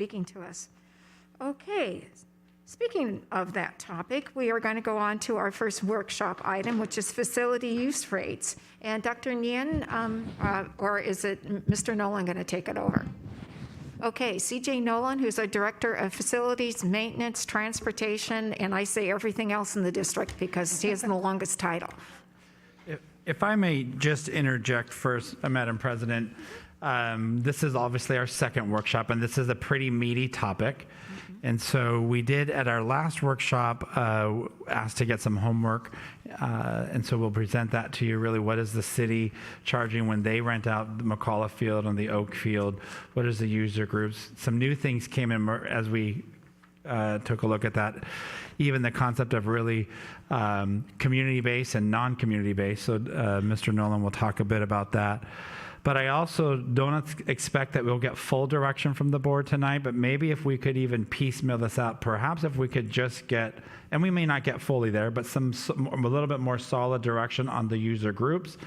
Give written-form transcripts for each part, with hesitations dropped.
speaking to us. Okay, speaking of that topic, we are going to go on to our first workshop item, which is facility use rates. And Dr. Nguyen, or is it Mr. Nolan going to take it over? Okay, CJ Nolan, who's our Director of Facilities, Maintenance, Transportation, and I say everything else in the district because he has the longest title. If I may just interject first, Madam President, this is obviously our second workshop, and this is a pretty meaty topic. And so we did, at our last workshop, ask to get some homework. And so we'll present that to you, really. What is the city charging when they rent out the McAuliffe Field and the Oak Field? What is the user groups? Some new things came in as we took a look at that. Even the concept of really community-based and non-community-based. So Mr. Nolan will talk a bit about that. But I also don't expect that we'll get full direction from the board tonight, but maybe if we could even piecemeal this out, perhaps if we could just get, and we may not get fully there, but a little bit more solid direction on the user groups.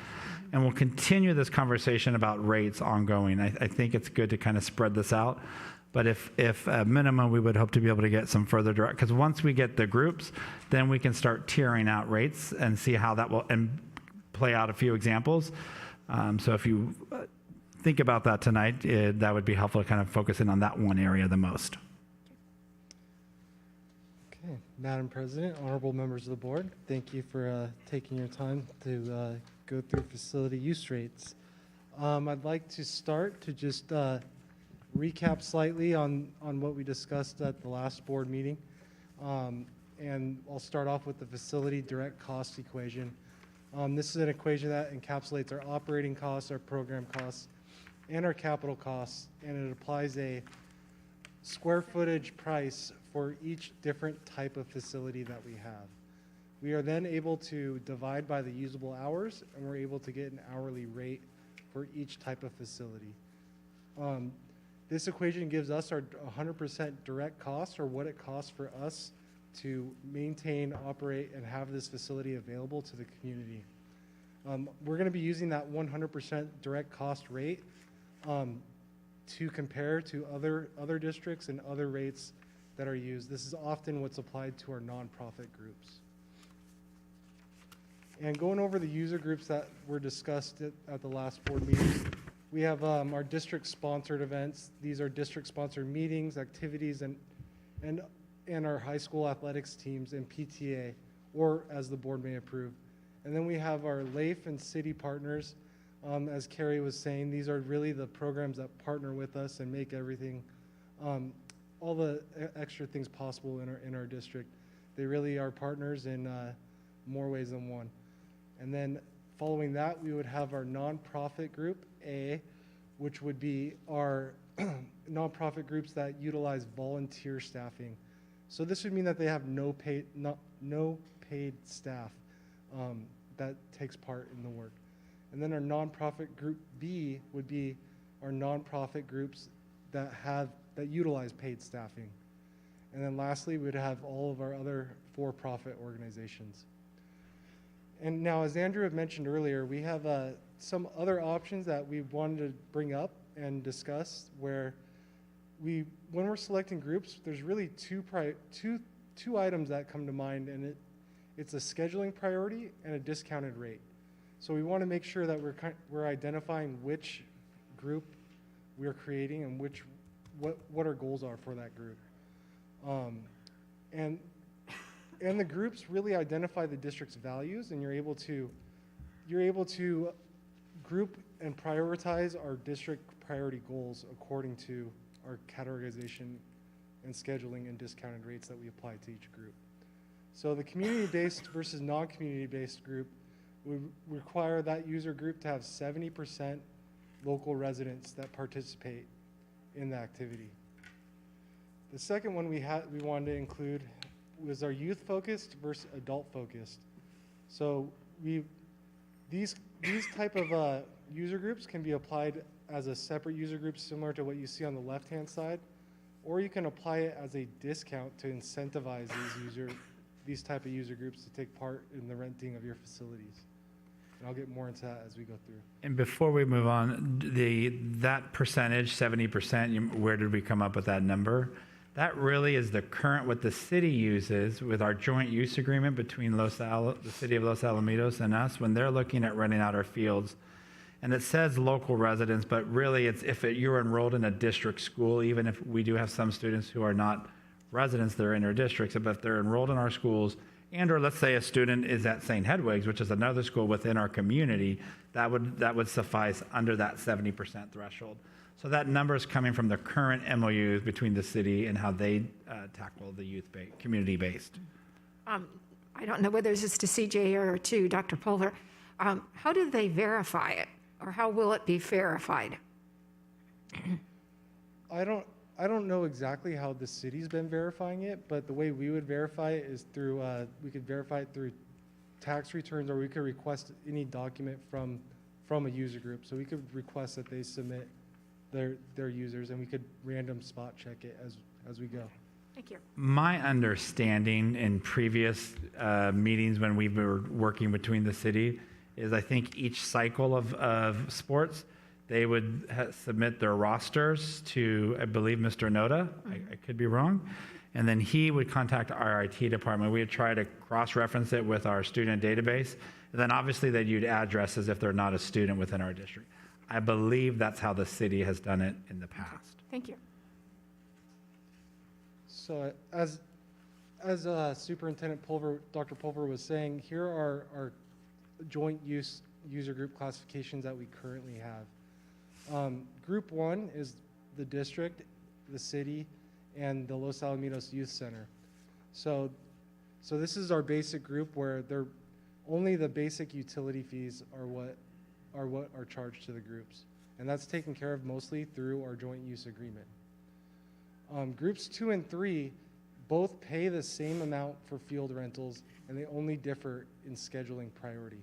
And we'll continue this conversation about rates ongoing. I think it's good to kind of spread this out. But if at minimum, we would hope to be able to get some further direct, because once we get the groups, then we can start tiering out rates and see how that will, and play out a few examples. So if you think about that tonight, that would be helpful to kind of focus in on that one area the most. Okay, Madam President, honorable members of the board, thank you for taking your time to go through facility use rates. I'd like to start to just recap slightly on what we discussed at the last board meeting. And I'll start off with the facility direct cost equation. This is an equation that encapsulates our operating costs, our program costs, and our capital costs, and it applies a square footage price for each different type of facility that we have. We are then able to divide by the usable hours, and we're able to get an hourly rate for each type of facility. This equation gives us our 100% direct cost, or what it costs for us to maintain, operate, and have this facility available to the community. We're going to be using that 100% direct cost rate to compare to other districts and other rates that are used. This is often what's applied to our nonprofit groups. And going over the user groups that were discussed at the last board meeting, we have our district-sponsored events. These are district-sponsored meetings, activities, and our high school athletics teams and PTA, or as the board may approve. And then we have our LAIF and city partners. As Carrie was saying, these are really the programs that partner with us and make everything, all the extra things possible in our district. They really are partners in more ways than one. And then following that, we would have our nonprofit group A, which would be our nonprofit groups that utilize volunteer staffing. So this would mean that they have no paid staff that takes part in the work. And then our nonprofit group B would be our nonprofit groups that utilize paid staffing. And then lastly, we would have all of our other for-profit organizations. And now, as Andrew had mentioned earlier, we have some other options that we wanted to bring up and discuss, where when we're selecting groups, there's really two items that come to mind, and it's a scheduling priority and a discounted rate. So we want to make sure that we're identifying which group we're creating and what our goals are for that group. And the groups really identify the district's values, and you're able to group and prioritize our district priority goals according to our categorization and scheduling and discounted rates that we apply to each group. So the community-based versus non-community-based group would require that user group to have 70% local residents that participate in the activity. The second one we wanted to include was our youth-focused versus adult-focused. So these type of user groups can be applied as a separate user group, similar to what you see on the left-hand side, or you can apply it as a discount to incentivize these type of user groups to take part in the renting of your facilities. And I'll get more into that as we go through. And before we move on, that percentage, 70%, where did we come up with that number? That really is the current, what the city uses with our joint use agreement between the city of Los Alamitos and us when they're looking at renting out our fields. And it says local residents, but really it's if you're enrolled in a district school, even if we do have some students who are not residents, they're in our districts, but if they're enrolled in our schools, and or let's say a student is at St. Hedwig's, which is another school within our community, that would suffice under that 70% threshold. So that number is coming from the current MOUs between the city and how they tackle the community-based. I don't know whether this is to CJ or to Dr. Pulver. How do they verify it, or how will it be verified? I don't know exactly how the city's been verifying it, but the way we would verify it is through, we could verify it through tax returns, or we could request any document from a user group. So we could request that they submit their users, and we could random spot check it as we go. Thank you. My understanding in previous meetings when we were working between the city is I think each cycle of sports, they would submit their rosters to, I believe, Mr. Noda. I could be wrong. And then he would contact our IT department. We would try to cross-reference it with our student database. And then obviously they'd use addresses if they're not a student within our district. I believe that's how the city has done it in the past. Thank you. So as Superintendent Pulver, Dr. Pulver was saying, here are our joint user group classifications that we currently have. Group 1 is the district, the city, and the Los Alamitos Youth Center. So this is our basic group where only the basic utility fees are what are charged to the groups. And that's taken care of mostly through our joint use agreement. Groups 2 and 3 both pay the same amount for field rentals, and they only differ in scheduling priority.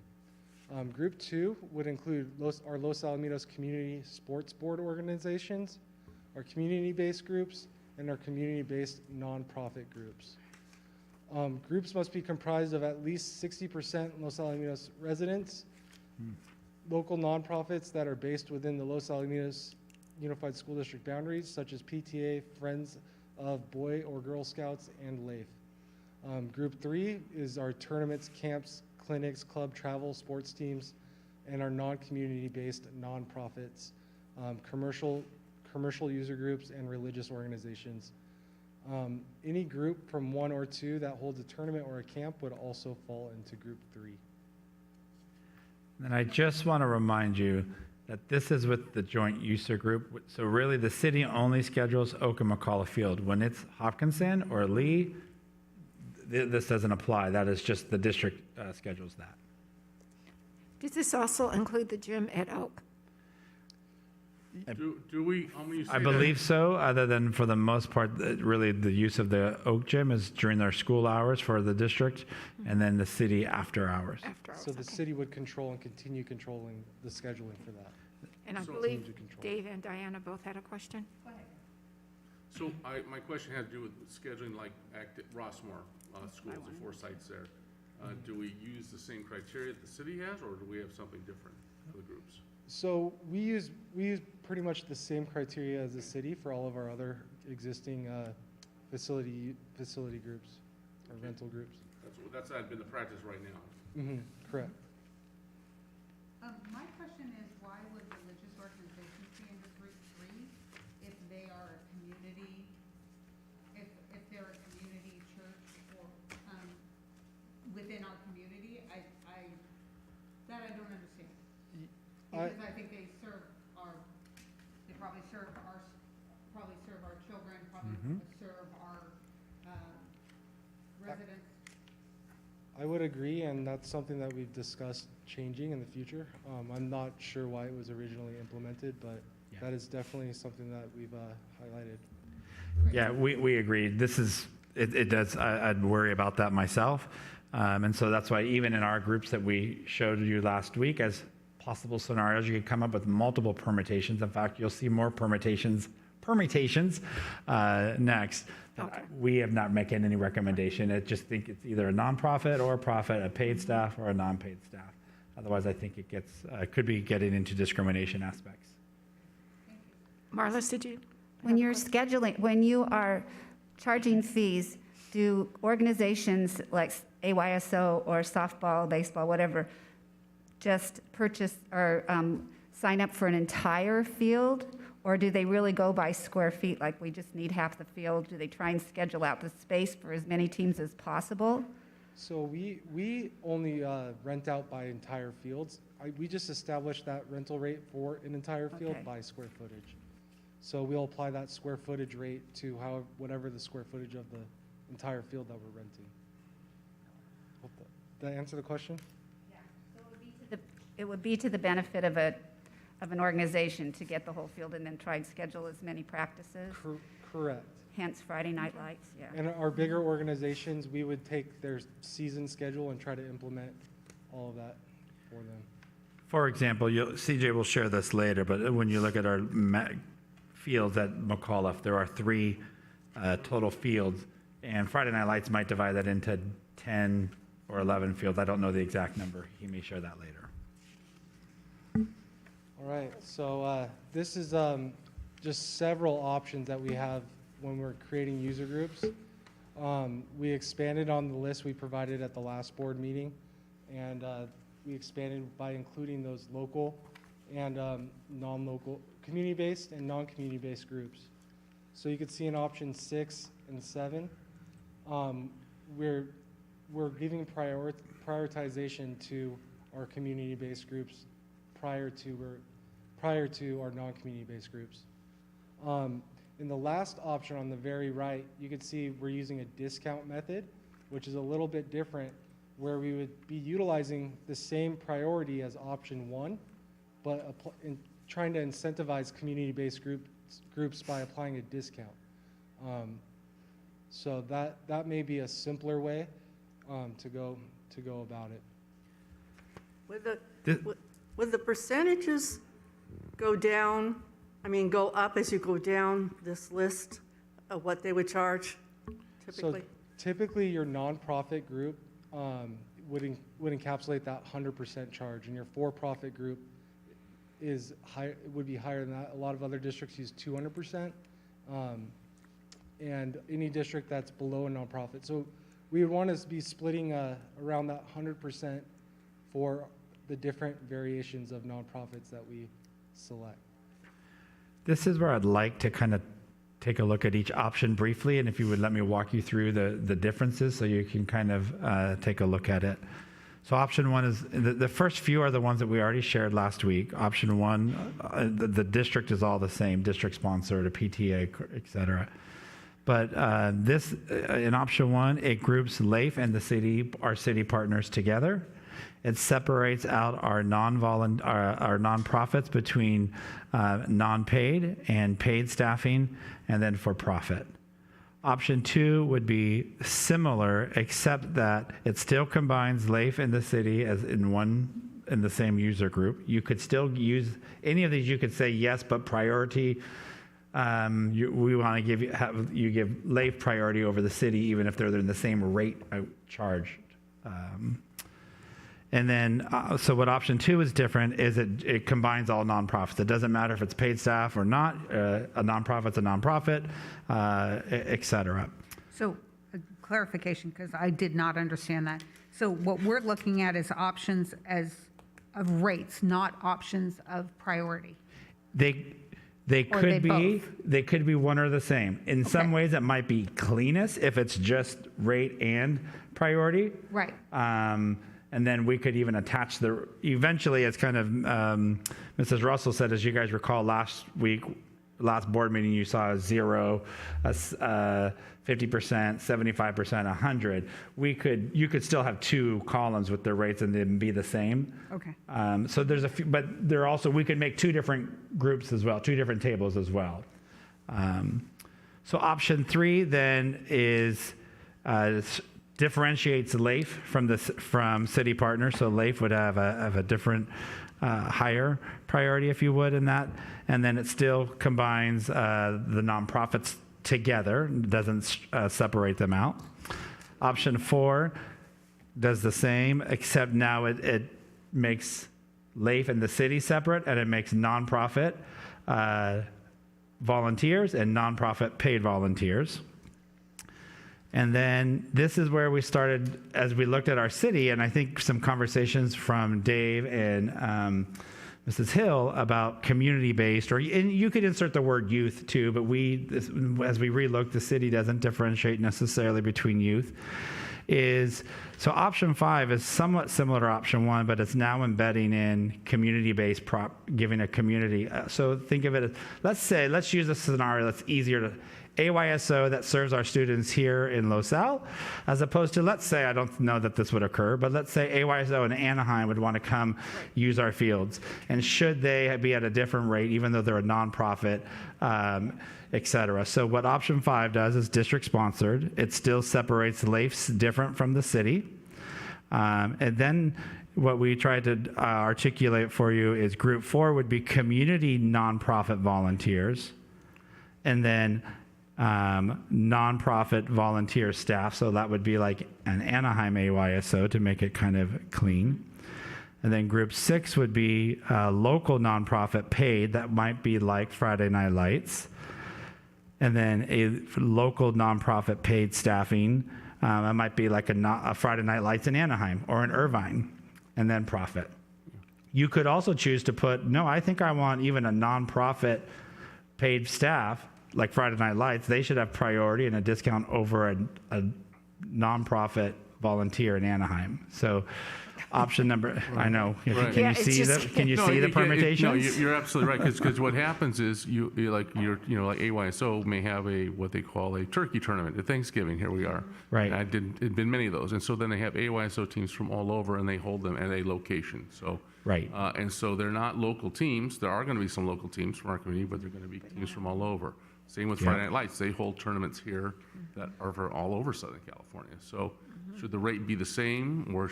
Group 2 would include our Los Alamitos Community Sports Board organizations, our community-based groups, and our community-based nonprofit groups. Groups must be comprised of at least 60% Los Alamitos residents, local nonprofits that are based within the Los Alamitos Unified School District boundaries, such as PTA, Friends of Boy or Girl Scouts, and LAIF. Group 3 is our tournaments, camps, clinics, club travel, sports teams, and our non-community-based nonprofits, commercial user groups, and religious organizations. Any group from 1 or 2 that holds a tournament or a camp would also fall into Group 3. And I just want to remind you that this is with the joint user group. So really the city only schedules Oak and McAuliffe Field. When it's Hopkinton or Lee, this doesn't apply. That is just the district schedules that. Does this also include the gym at Oak? Do we, when you say I believe so, other than for the most part, really the use of the Oak Gym is during their school hours for the district, and then the city after hours. After hours, So the okay. city would control and continue controlling the scheduling for that. And I So- believe Continue to control. Dave and Diana both had a question. So my question had to do with scheduling like Rossmore schools, the 4 sites there. Do we use the same criteria that the city has, or do we have something different for the groups? So we use pretty much the same criteria as the city for all of our other existing facility groups or rental groups. That's been the practice right now. Correct. My question is, why would religious organizations be under Group 3 if they are a community, if they're a community church or within our community? That I don't understand. Because I think they probably serve our children, probably serve our residents. I would agree, and that's something that we've discussed changing in the future. I'm not sure why it was originally implemented, but that is definitely something that we've highlighted. Yeah, we agree. It does, I'd worry about that myself. And so that's why even in our groups that we showed you last week as possible scenarios, you could come up with multiple permutations. In fact, you'll see more permutations next. Okay. We have not making any recommendation. I just think it's either a nonprofit or a profit, a paid staff or a non-paid staff. Otherwise, I think it gets, could be getting into discrimination aspects. Marlis, did you? When you're scheduling, when you are charging fees, do organizations like AYSO or softball, baseball, whatever, just purchase or sign up for an entire field? Or do they really go by square feet, like we just need half the field? Do they try and schedule out the space for as many teams as possible? So we only rent out by entire fields. We just established that rental rate for an entire field Okay. by square footage. So we'll apply that square footage rate to whatever the square footage of the entire field that we're renting. Hope that answer the question? It would be to the benefit of an organization to get the whole field and then try and schedule as many practices, Correct. hence Friday night lights, yeah. And our bigger organizations, we would take their season schedule and try to implement all of that for them. For example, CJ will share this later, but when you look at our fields at McAuliffe, there are 3 total fields, and Friday Night Lights might divide that into 10 or 11 fields. I don't know the exact number. He may share that later. All right, so this is just several options that we have when we're creating user groups. We expanded on the list we provided at the last board meeting, and we expanded by including those local and non-local, community-based and non-community-based groups. So you could see in option 6 and 7, we're giving prioritization to our community-based groups prior to our non-community-based groups. In the last option on the very right, you can see we're using a discount method, which is a little bit different, where we would be utilizing the same priority as option 1, but trying to incentivize community-based groups by applying a discount. So that may be a simpler way to go about it. Would the percentages go down, go up as you go down this list of what they would charge typically? So typically, your nonprofit group would encapsulate that 100% charge, and your for-profit group would be higher than that. A lot of other districts use 200%, and any district that's below a nonprofit. So we would want to be splitting around that 100% for the different variations of nonprofits that we select. This is where I'd like to kind of take a look at each option briefly, and if you would let me walk you through the differences so you can kind of take a look at it. So option 1 is, the first few are the ones that we already shared last week. Option 1, the district is all the same, district sponsored, a PTA, et cetera. But this, in option 1, it groups LAIF and the city, our city partners together. It separates out our nonprofits between non-paid and paid staffing, and then for profit. Option 2 would be similar, except that it still combines LAIF and the city as in the same user group. You could still use any of these. You could say yes, but priority. We want to you give LAIF priority over the city, even if they're in the same rate charged. And then, so what option 2 is different is it combines all nonprofits. It doesn't matter if it's paid staff or not. A nonprofit's a nonprofit, et cetera. So, clarification, because I did not understand that. So what we're looking at is options of rates, not options of priority. They Or could they be one or the same. In some Okay. ways, it might be cleanest if it's just rate and priority. Right. And then we could even attach eventually it's kind of, Mrs. Russell said, as you guys recall last board meeting, you saw a 0, 50%, 75%, 100. You could still have 2 columns with the rates and then be the same. Okay. So there's a few, but we could make 2 different groups as well, 2 different tables as well. So option 3 then is, differentiates LAIF from city partners. So LAIF would have a different higher priority, if you would, in that. And then it still combines the nonprofits together, doesn't separate them out. Option 4 does the same, except now it makes LAIF and the city separate, and it makes nonprofit volunteers and nonprofit paid volunteers. And then this is where we started as we looked at our city, and I think some conversations from Dave and Mrs. Hill about community-based, and you could insert the word youth too, but as we relook, the city doesn't differentiate necessarily between youth. So option 5 is somewhat similar to option 1, but it's now embedding in community-based giving a community. So think of it as, let's use a scenario that's easier to, AYSO that serves our students here in LaSalle, as opposed to, let's say, I don't know that this would occur, but let's say AYSO in Anaheim would want to come use our fields. And should they be at a different rate, even though they're a nonprofit, et cetera. So what option 5 does is district sponsored. It still separates LAIFs different from the city. And then what we tried to articulate for you is group 4 would be community nonprofit volunteers. And then nonprofit volunteer staff. So that would be like an Anaheim AYSO to make it kind of clean. And then group 6 would be local nonprofit paid. That might be like Friday Night Lights. And then a local nonprofit paid staffing. That might be like a Friday Night Lights in Anaheim or in Irvine. And then profit. You could also choose to put, no, I think I want even a nonprofit paid staff like Friday Night Lights. They should have priority and a discount over a nonprofit volunteer in Anaheim. So option number, I know. Right. Can Yeah, you it's see just- can you see the permutations? No, you're absolutely right, because what happens is like AYSO may have what they call a turkey tournament at Thanksgiving. Here we are. Right. And it'd been many of those, and so then they have AYSO teams from all over, and they hold them at a location. So. Right. And so they're not local teams. There are going to be some local teams from our community, but they're going to be teams from all over. Same with Friday Night Lights. They hold tournaments here that are for all over Southern California. So should the rate be the same, or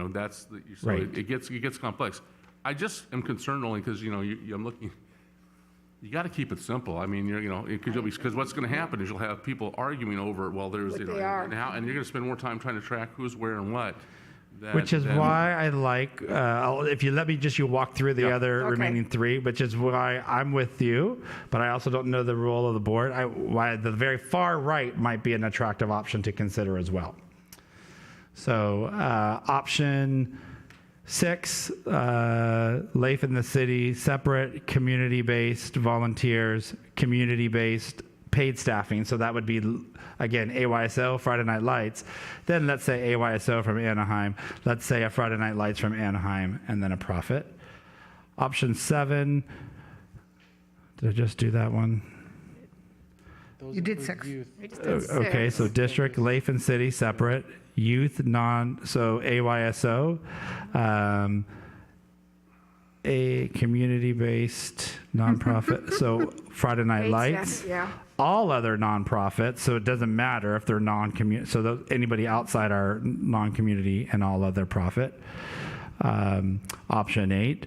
that's the so Right. it gets complex. I just am concerned only because I'm looking. You got to keep it simple. I mean, because what's going to happen is you'll have people arguing over there's What they are. and you're going to spend more time trying to track who's where and what. Which is why I like, if you let me just walk through the other Okay. remaining 3, which is why I'm with you, but I also don't know the role of the board. Why the very far right might be an attractive option to consider as well. So option 6, LAIF in the city, separate community-based volunteers, community-based paid staffing. So that would be, again, AYSO, Friday Night Lights. Then let's say AYSO from Anaheim. Let's say a Friday Night Lights from Anaheim, and then a profit. Option 7, did I just do that one? Those You did include 6. youth. We just did 6. Okay, so district, LAIF and city separate. Youth, so AYSO. A community-based nonprofit, so Friday Night Paid Lights. staff, yeah. All other nonprofits, so it doesn't matter if they're non-community, so anybody outside our non-community and all other profit. Option 8.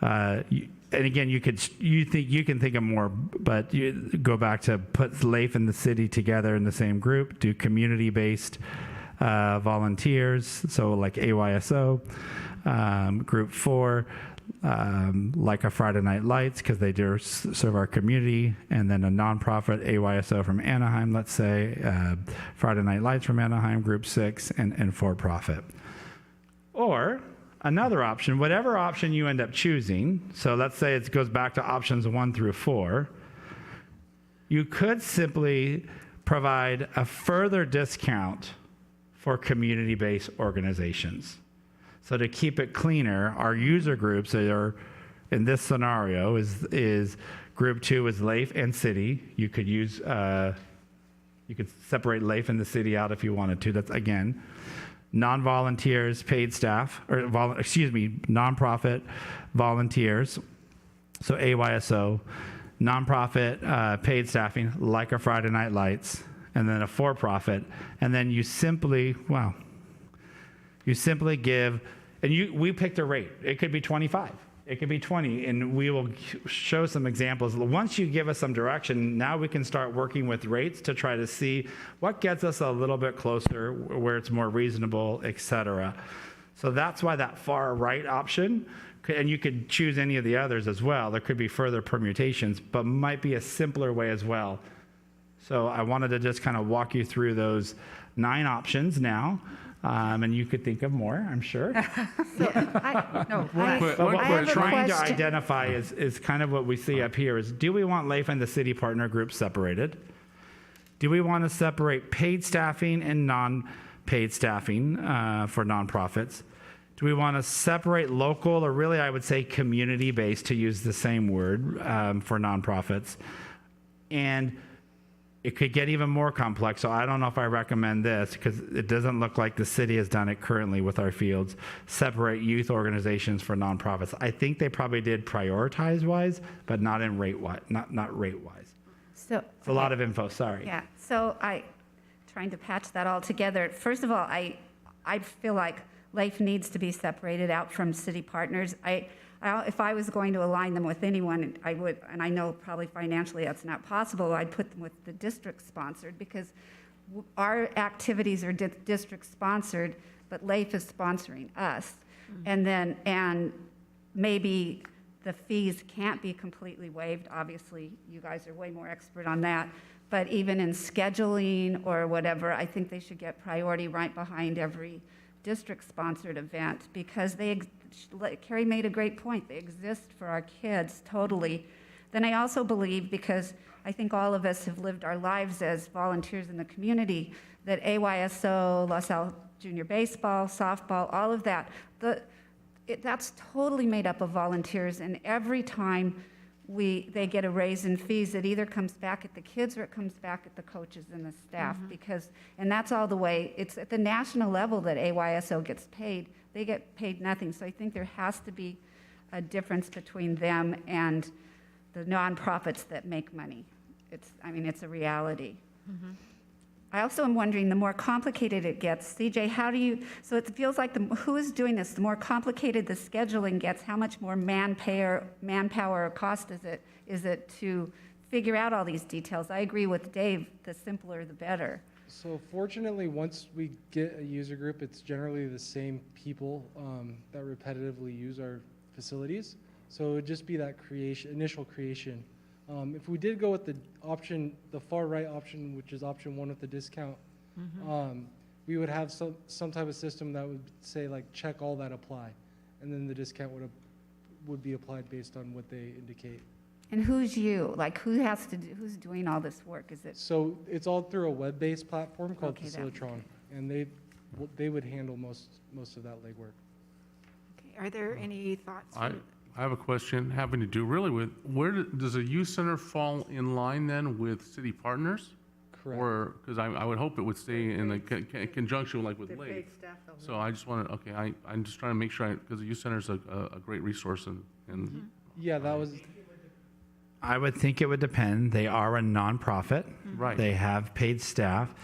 And again, you can think of more, but you go back to put LAIF and the city together in the same group, do community-based volunteers, so like AYSO. Group 4, like a Friday Night Lights, because they do serve our community, and then a nonprofit AYSO from Anaheim, let's say, Friday Night Lights from Anaheim, Group 6, and for-profit. Or another option, whatever option you end up choosing, so let's say it goes back to options 1 through 4, you could simply provide a further discount for community-based organizations. So to keep it cleaner, our user groups are, in this scenario, is group 2 is LAIF and city. You could use, you could separate LAIF and the city out if you wanted to. That's, again, non-volunteers, paid staff, nonprofit volunteers. So AYSO, nonprofit paid staffing, like a Friday Night Lights, and then a for-profit. And then you simply give, and we picked a rate. It could be 25. It could be 20, and we will show some examples. Once you give us some direction, now we can start working with rates to try to see what gets us a little bit closer, where it's more reasonable, et cetera. So that's why that far right option, and you could choose any of the others as well. There could be further permutations, but might be a simpler way as well. So I wanted to just kind of walk you through those 9 options now. And you could think of more, I'm sure. No, But what I we're have a trying to question. identify is kind of what we see up here is, do we want LAIF and the city partner groups separated? Do we want to separate paid staffing and non-paid staffing for nonprofits? Do we want to separate local, or really I would say community-based, to use the same word, for nonprofits? And it could get even more complex, so I don't know if I recommend this, because it doesn't look like the city has done it currently with our fields. Separate youth organizations for nonprofits. I think they probably did prioritize-wise, but not in rate-wise, not rate-wise. So, It's a lot of info, sorry. yeah, so trying to patch that all together. First of all, I feel like LAIF needs to be separated out from city partners. If I was going to align them with anyone, I would, and I know probably financially that's not possible, I'd put them with the district-sponsored, because our activities are district-sponsored, but LAIF is sponsoring us. And maybe the fees can't be completely waived. Obviously, you guys are way more expert on that. But even in scheduling or whatever, I think they should get priority right behind every district-sponsored event, because Carrie made a great point. They exist for our kids totally. Then I also believe, because I think all of us have lived our lives as volunteers in the community, that AYSO, LaSalle Junior Baseball, softball, all of that, that's totally made up of volunteers, and every time they get a raise in fees, it either comes back at the kids or it comes back at the coaches and the staff, and that's all the way. It's at the national level that AYSO gets paid. They get paid nothing. So I think there has to be a difference between them and the nonprofits that make money. It's a reality. I also am wondering, the more complicated it gets, CJ, so it feels like who is doing this? The more complicated the scheduling gets, how much more manpower or cost is it to figure out all these details? I agree with Dave, the simpler the better. So fortunately, once we get a user group, it's generally the same people that repetitively use our facilities. So it would just be that initial creation. If we did go with the far right option, which is option 1 with the discount, we would have some type of system that would say, like, check all that apply, and then the discount would be applied based on what they indicate. And who's you? Like, who's doing all this work? Is it? So it's all through a web-based platform called Okay, Facilitron, and they would handle most of that legwork. Okay, are there any thoughts? I have a question having to do really with, does a youth center fall in line then with city partners? Correct. Or, because I would hope it would stay in the conjunction like with They're LAIF. paid staff element. So I just wanted, okay, I'm just trying to make sure, because the youth center is a great resource and Yeah, that was. I would think it would depend. They are a nonprofit. Right. They have paid staff.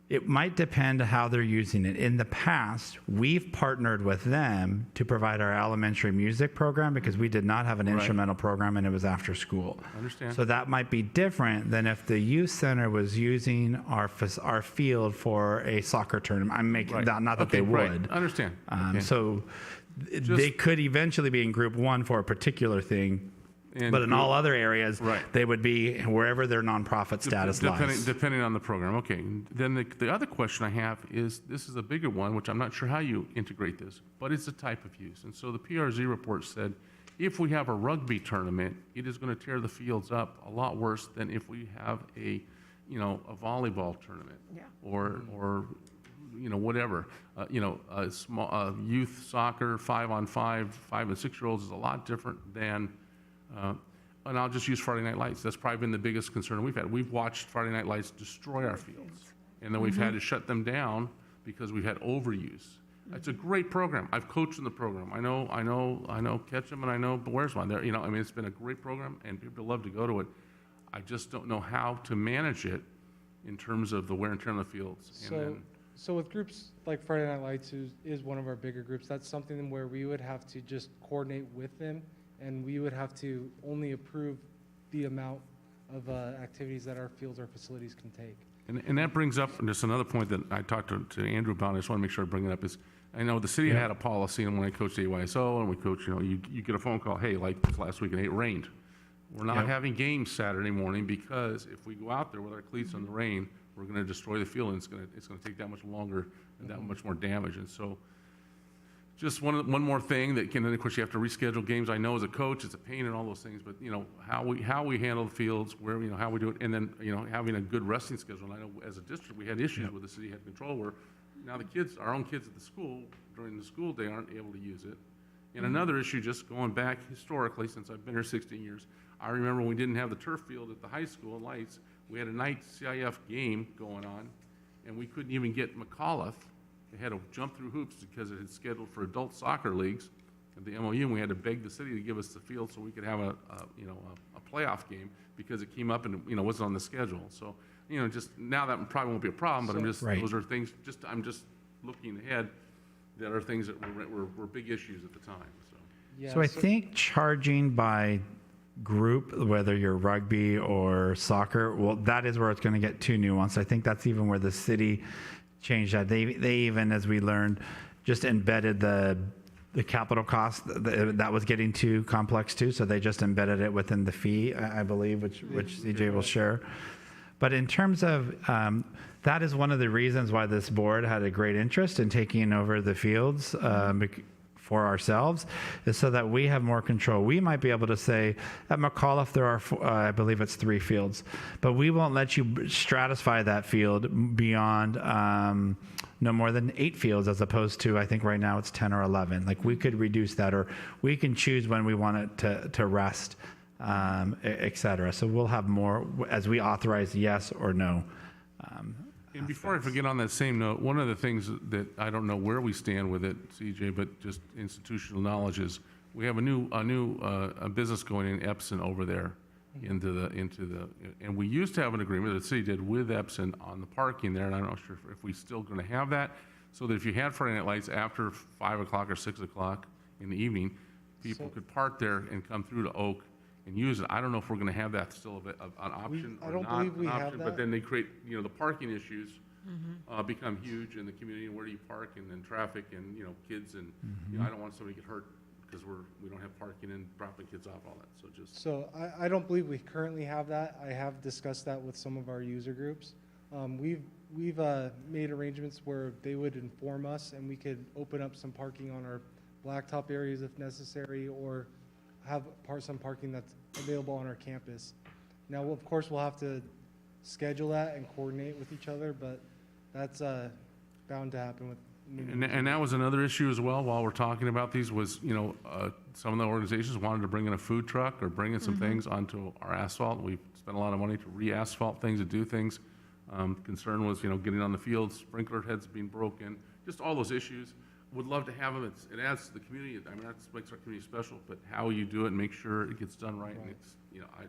It might depend how they're using it. In the past, we've partnered with them to provide our elementary music program, because we did not have an Right. instrumental program and it was after school. I understand. So that might be different than if the youth center was using our field for a soccer tournament. I'm making Right. that, not that they Okay, right. would. I understand. Okay. So they could eventually be in group 1 for a particular thing. And But in group- all other areas, Right. they would be wherever their nonprofit status lies. Depending on the program, okay. Then the other question I have is, this is a bigger one, which I'm not sure how you integrate this, but it's a type of use. And so the PRZ report said, if we have a rugby tournament, it is going to tear the fields up a lot worse than if we have a volleyball tournament. Yeah. Or whatever. A small youth soccer, 5-on-5, 5 and 6-year-olds is a lot different than. And I'll just use Friday Night Lights. That's probably been the biggest concern we've had. We've watched Friday Night Lights destroy our fields, and then we've had to shut them down because we've had overuse. It's a great program. I've coached in the program. I know Ketchum, and I know Bearsman. It's been a great program, and people love to go to it. I just don't know how to manage it in terms of the wear and tear on the fields. So with groups like Friday Night Lights is one of our bigger groups, that's something where we would have to just coordinate with them, and we would have to only approve the amount of activities that our fields or facilities can take. And that brings up just another point that I talked to Andrew about, I just want to make sure I bring it up, is I know the city had a policy, and when I coached AYSO and we coach, you get a phone call, hey, like this last week, and it rained. We're not having games Saturday morning because if we go out there with our cleats in the rain, we're going to destroy the field, and it's going to take that much longer and that much more damage. And so, just one more thing that can, and of course, you have to reschedule games. I know as a coach, it's a pain and all those things, but how we handle the fields, where how we do it, and then having a good resting schedule. And I know as a district, we had issues with the city had control where now the kids, our own kids at the school during the school day, aren't able to use it. And another issue, just going back historically, since I've been here 16 years, I remember when we didn't have the turf field at the high school in Lights, we had a night CIF game going on, and we couldn't even get McAuliffe. They had to jump through hoops because it had scheduled for adult soccer leagues at the MOU, and we had to beg the city to give us the field so we could have a playoff game because it came up and wasn't on the schedule. So just now that probably won't be a problem, but those are things. I'm just looking ahead that are things that were big issues at the time. So. Yeah, So I think charging by group, whether you're rugby or soccer, well, that is where it's going to get too nuanced. I think that's even where the city changed that. They even, as we learned, just embedded the capital cost that was getting too complex too. So they just embedded it within the fee, I believe, which CJ will share. But in terms of that is one of the reasons why this board had a great interest in taking over the fields for ourselves, is so that we have more control. We might be able to say at McAuliffe there are I believe it's 3 fields, but we won't let you stratify that field beyond no more than 8 fields, as opposed to I think right now it's 10 or 11. Like we could reduce that, or we can choose when we want it to rest, et cetera. So we'll have more as we authorize yes or no. And before I forget, on that same note, one of the things that I don't know where we stand with it, CJ, but just institutional knowledge is we have a new business going in Epson over there into the, and we used to have an agreement that the city did with Epson on the parking there, and I'm not sure if we're still going to have that, so that if you had Friday night lights after 5 o'clock or 6 o'clock in the evening, people could park there and come through to Oak and use it. I don't know if we're going to have that still an option or not an option, but then they create, the parking issues become huge in the community, and where do you park, and then traffic, and kids, and I don't want somebody to get hurt because we don't have parking and dropping kids off, all that. So just I don't believe we currently have that. I have discussed that with some of our user groups. We've made arrangements where they would inform us, and we could open up some parking on our blacktop areas if necessary, or have some parking that's available on our campus. Now, of course, we'll have to schedule that and coordinate with each other, but that's bound to happen with. And that was another issue as well, while we're talking about these, was, some of the organizations wanted to bring in a food truck or bring in some things onto our asphalt. We've spent a lot of money to re-asphalt things, to do things. Concern was, getting on the field, sprinkler heads being broken, just all those issues. Would love to have them. It adds to the community. I mean, that makes our community special, but how you do it and make sure it gets done right. And it's, I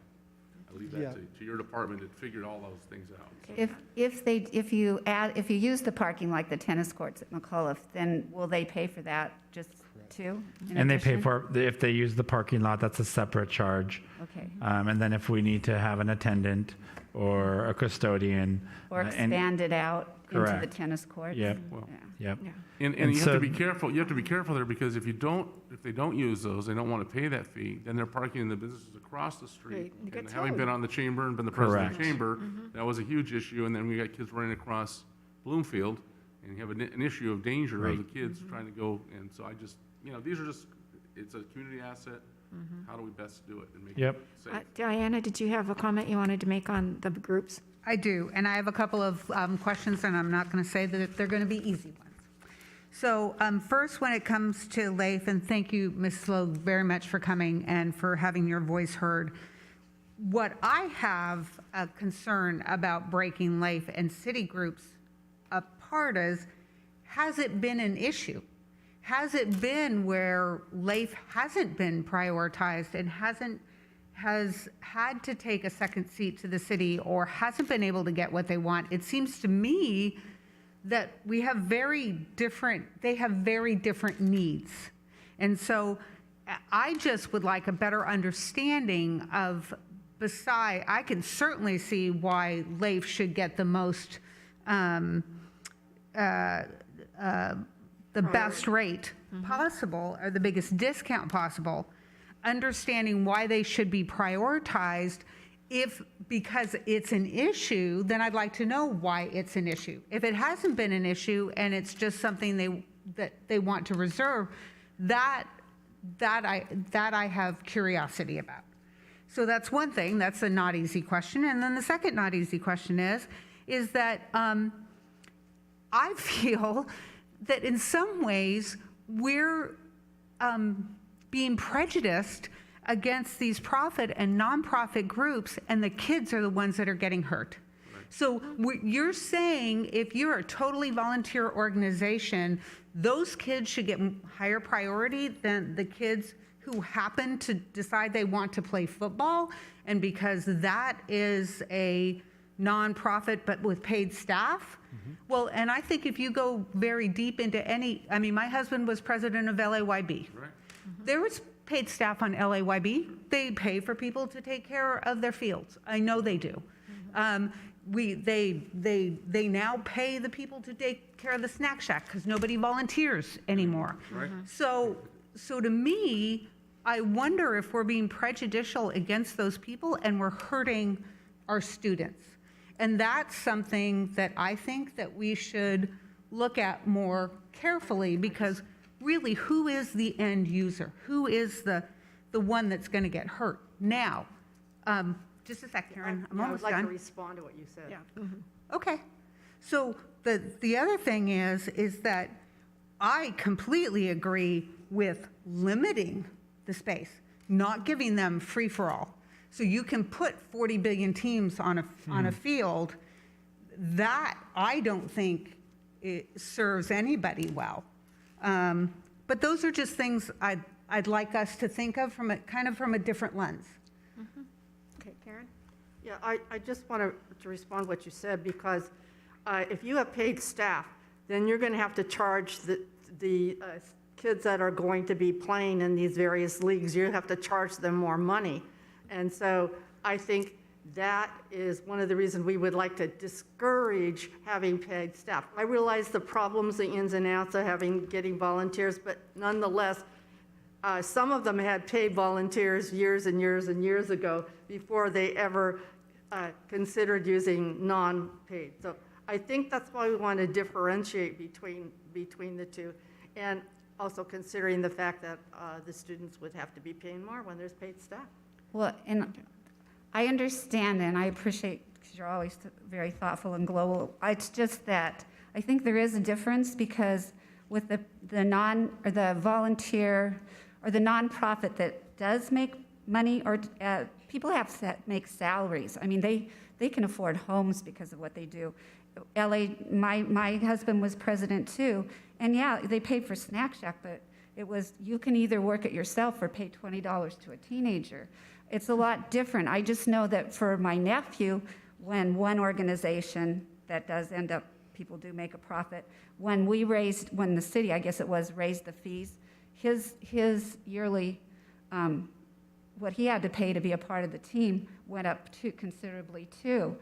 leave that to your department to figure all those things out. If you use the parking like the tennis courts at McAuliffe, then will they pay for that just too? And they pay for, if they use the parking lot, that's a separate charge. Okay. And then if we need to have an attendant or a custodian. Or expand it out into the Correct. tennis courts? Yep. Well, Yep. Yeah. And you have to be careful. You have to be careful there, because if they don't use those, they don't want to pay that fee, then they're parking in the businesses across the street. Right, you get And having towed. been on the chamber and been the president of the Correct. chamber, that was a huge issue. And then we got kids running across Bloomfield, and you have an issue of danger of the kids trying to go. And so I just, these are just, it's a community asset. How do we best do it and make it safe? Diana, did you have a comment you wanted to make on the groups? I do, and I have a couple of questions, and I'm not going to say that they're going to be easy ones. So first, when it comes to LAIF, and thank you, Ms. Lowe, very much for coming and for having your voice heard. What I have a concern about breaking LAIF and city groups apart is, has it been an issue? Has it been where LAIF hasn't been prioritized and has had to take a second seat to the city, or hasn't been able to get what they want? It seems to me that they have very different needs. And so I just would like a better understanding of, I can certainly see why LAIF should get the most the best rate possible or the biggest discount possible, understanding why they should be prioritized. If because it's an issue, then I'd like to know why it's an issue. If it hasn't been an issue and it's just something that they want to reserve, that I have curiosity about. So that's one thing. That's a not easy question. And then the second not easy question is that I feel that in some ways we're being prejudiced against these profit and nonprofit groups, and the kids are the ones that are getting hurt. So you're saying if you're a totally volunteer organization, those kids should get higher priority than the kids who happen to decide they want to play football, and because that is a nonprofit but with paid staff? Well, and I think if you go very deep into my husband was president of LAYB. Right. There was paid staff on LAYB. They pay for people to take care of their fields. I know they do. They now pay the people to take care of the snack shack because nobody volunteers anymore. Right. So to me, I wonder if we're being prejudicial against those people and we're hurting our students. And that's something that I think that we should look at more carefully, because really, who is the end user? Who is the one that's going to get hurt? Now, just a second, Karen, I'm almost I would like done. to respond to what you said. Okay. So the other thing is that I completely agree with limiting the space, not giving them free for all. So you can put 40 billion teams on a field. That I don't think it serves anybody well. But those are just things I'd like us to think of from a different lens. Okay, Karen? Yeah, I just want to respond to what you said, because if you have paid staff, then you're going to have to charge the kids that are going to be playing in these various leagues, you have to charge them more money. And so I think that is one of the reasons we would like to discourage having paid staff. I realize the problems, the ins and outs of getting volunteers, but nonetheless, some of them had paid volunteers years and years and years ago before they ever considered using non-paid. So I think that's why we want to differentiate between the two, and also considering the fact that the students would have to be paying more when there's paid staff. Well, and I understand and I appreciate, because you're always very thoughtful and global. It's just that I think there is a difference, because with the volunteer or the nonprofit that does make money, or people make salaries. I mean, they can afford homes because of what they do. My husband was president too, and yeah, they paid for Snack Shack, but it was, you can either work it yourself or pay $20 to a teenager. It's a lot different. I just know that for my nephew, when one organization that does end up, people do make a profit, when the city, I guess it was, raised the fees, his yearly, what he had to pay to be a part of the team went up considerably too.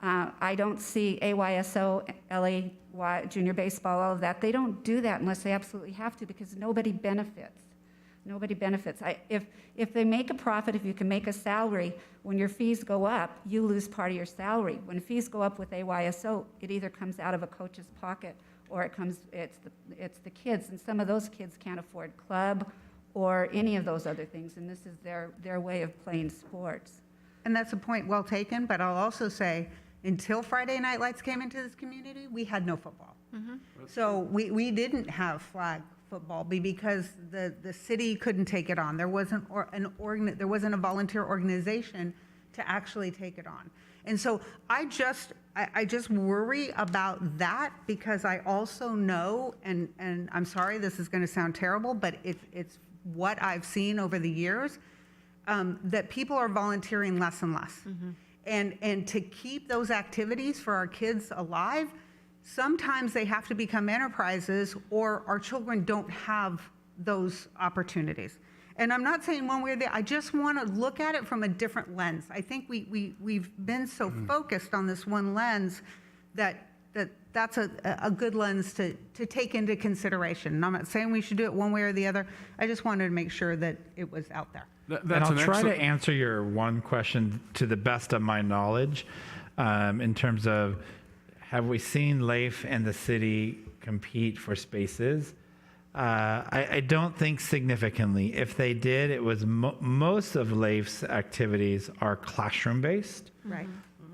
I don't see AYSO, LA Junior Baseball, all of that. They don't do that unless they absolutely have to, because nobody benefits. Nobody benefits. If they make a profit, if you can make a salary, when your fees go up, you lose part of your salary. When fees go up with AYSO, it either comes out of a coach's pocket or it's the kids, and some of those kids can't afford club or any of those other things, and this is their way of playing sports. And that's a point well taken, but I'll also say, until Friday Night Lights came into this community, we had no football. So we didn't have flag football because the city couldn't take it on. There wasn't a volunteer organization to actually take it on. And so I just worry about that, because I also know, and I'm sorry, this is going to sound terrible, but it's what I've seen over the years, that people are volunteering less and less. And to keep those activities for our kids alive, sometimes they have to become enterprises, or our children don't have those opportunities. And I'm not saying one way or the other. I just want to look at it from a different lens. I think we've been so focused on this one lens that that's a good lens to take into consideration. And I'm not saying we should do it one way or the other. I just wanted to make sure that it was out there. And That's I'll an try to excellent, answer your one question to the best of my knowledge in terms of have we seen LAIF and the city compete for spaces? I don't think significantly. If they did, it was most of LAIF's activities are classroom based. Right.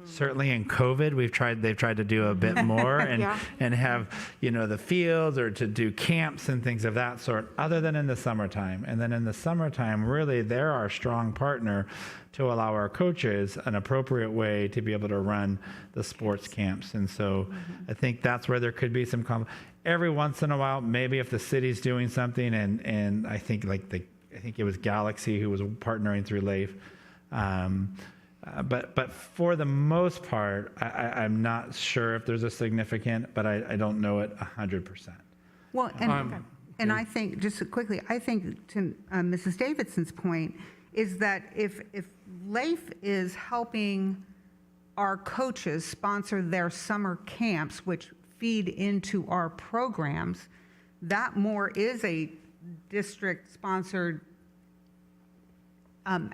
Certainly in COVID, they've tried to do a bit more and Yeah. and have, the fields or to do camps and things of that sort, other than in the summertime. And then in the summertime, really, they're our strong partner to allow our coaches an appropriate way to be able to run the sports camps. And so I think that's where there could be some every once in a while, maybe if the city's doing something and I think I think it was Galaxy who was partnering through LAIF. But for the most part, I'm not sure if there's a significant, but I don't know it 100%. Well, and I think, just quickly, I think to Mrs. Davidson's point is that if LAIF is helping our coaches sponsor their summer camps, which feed into our programs, that more is a district-sponsored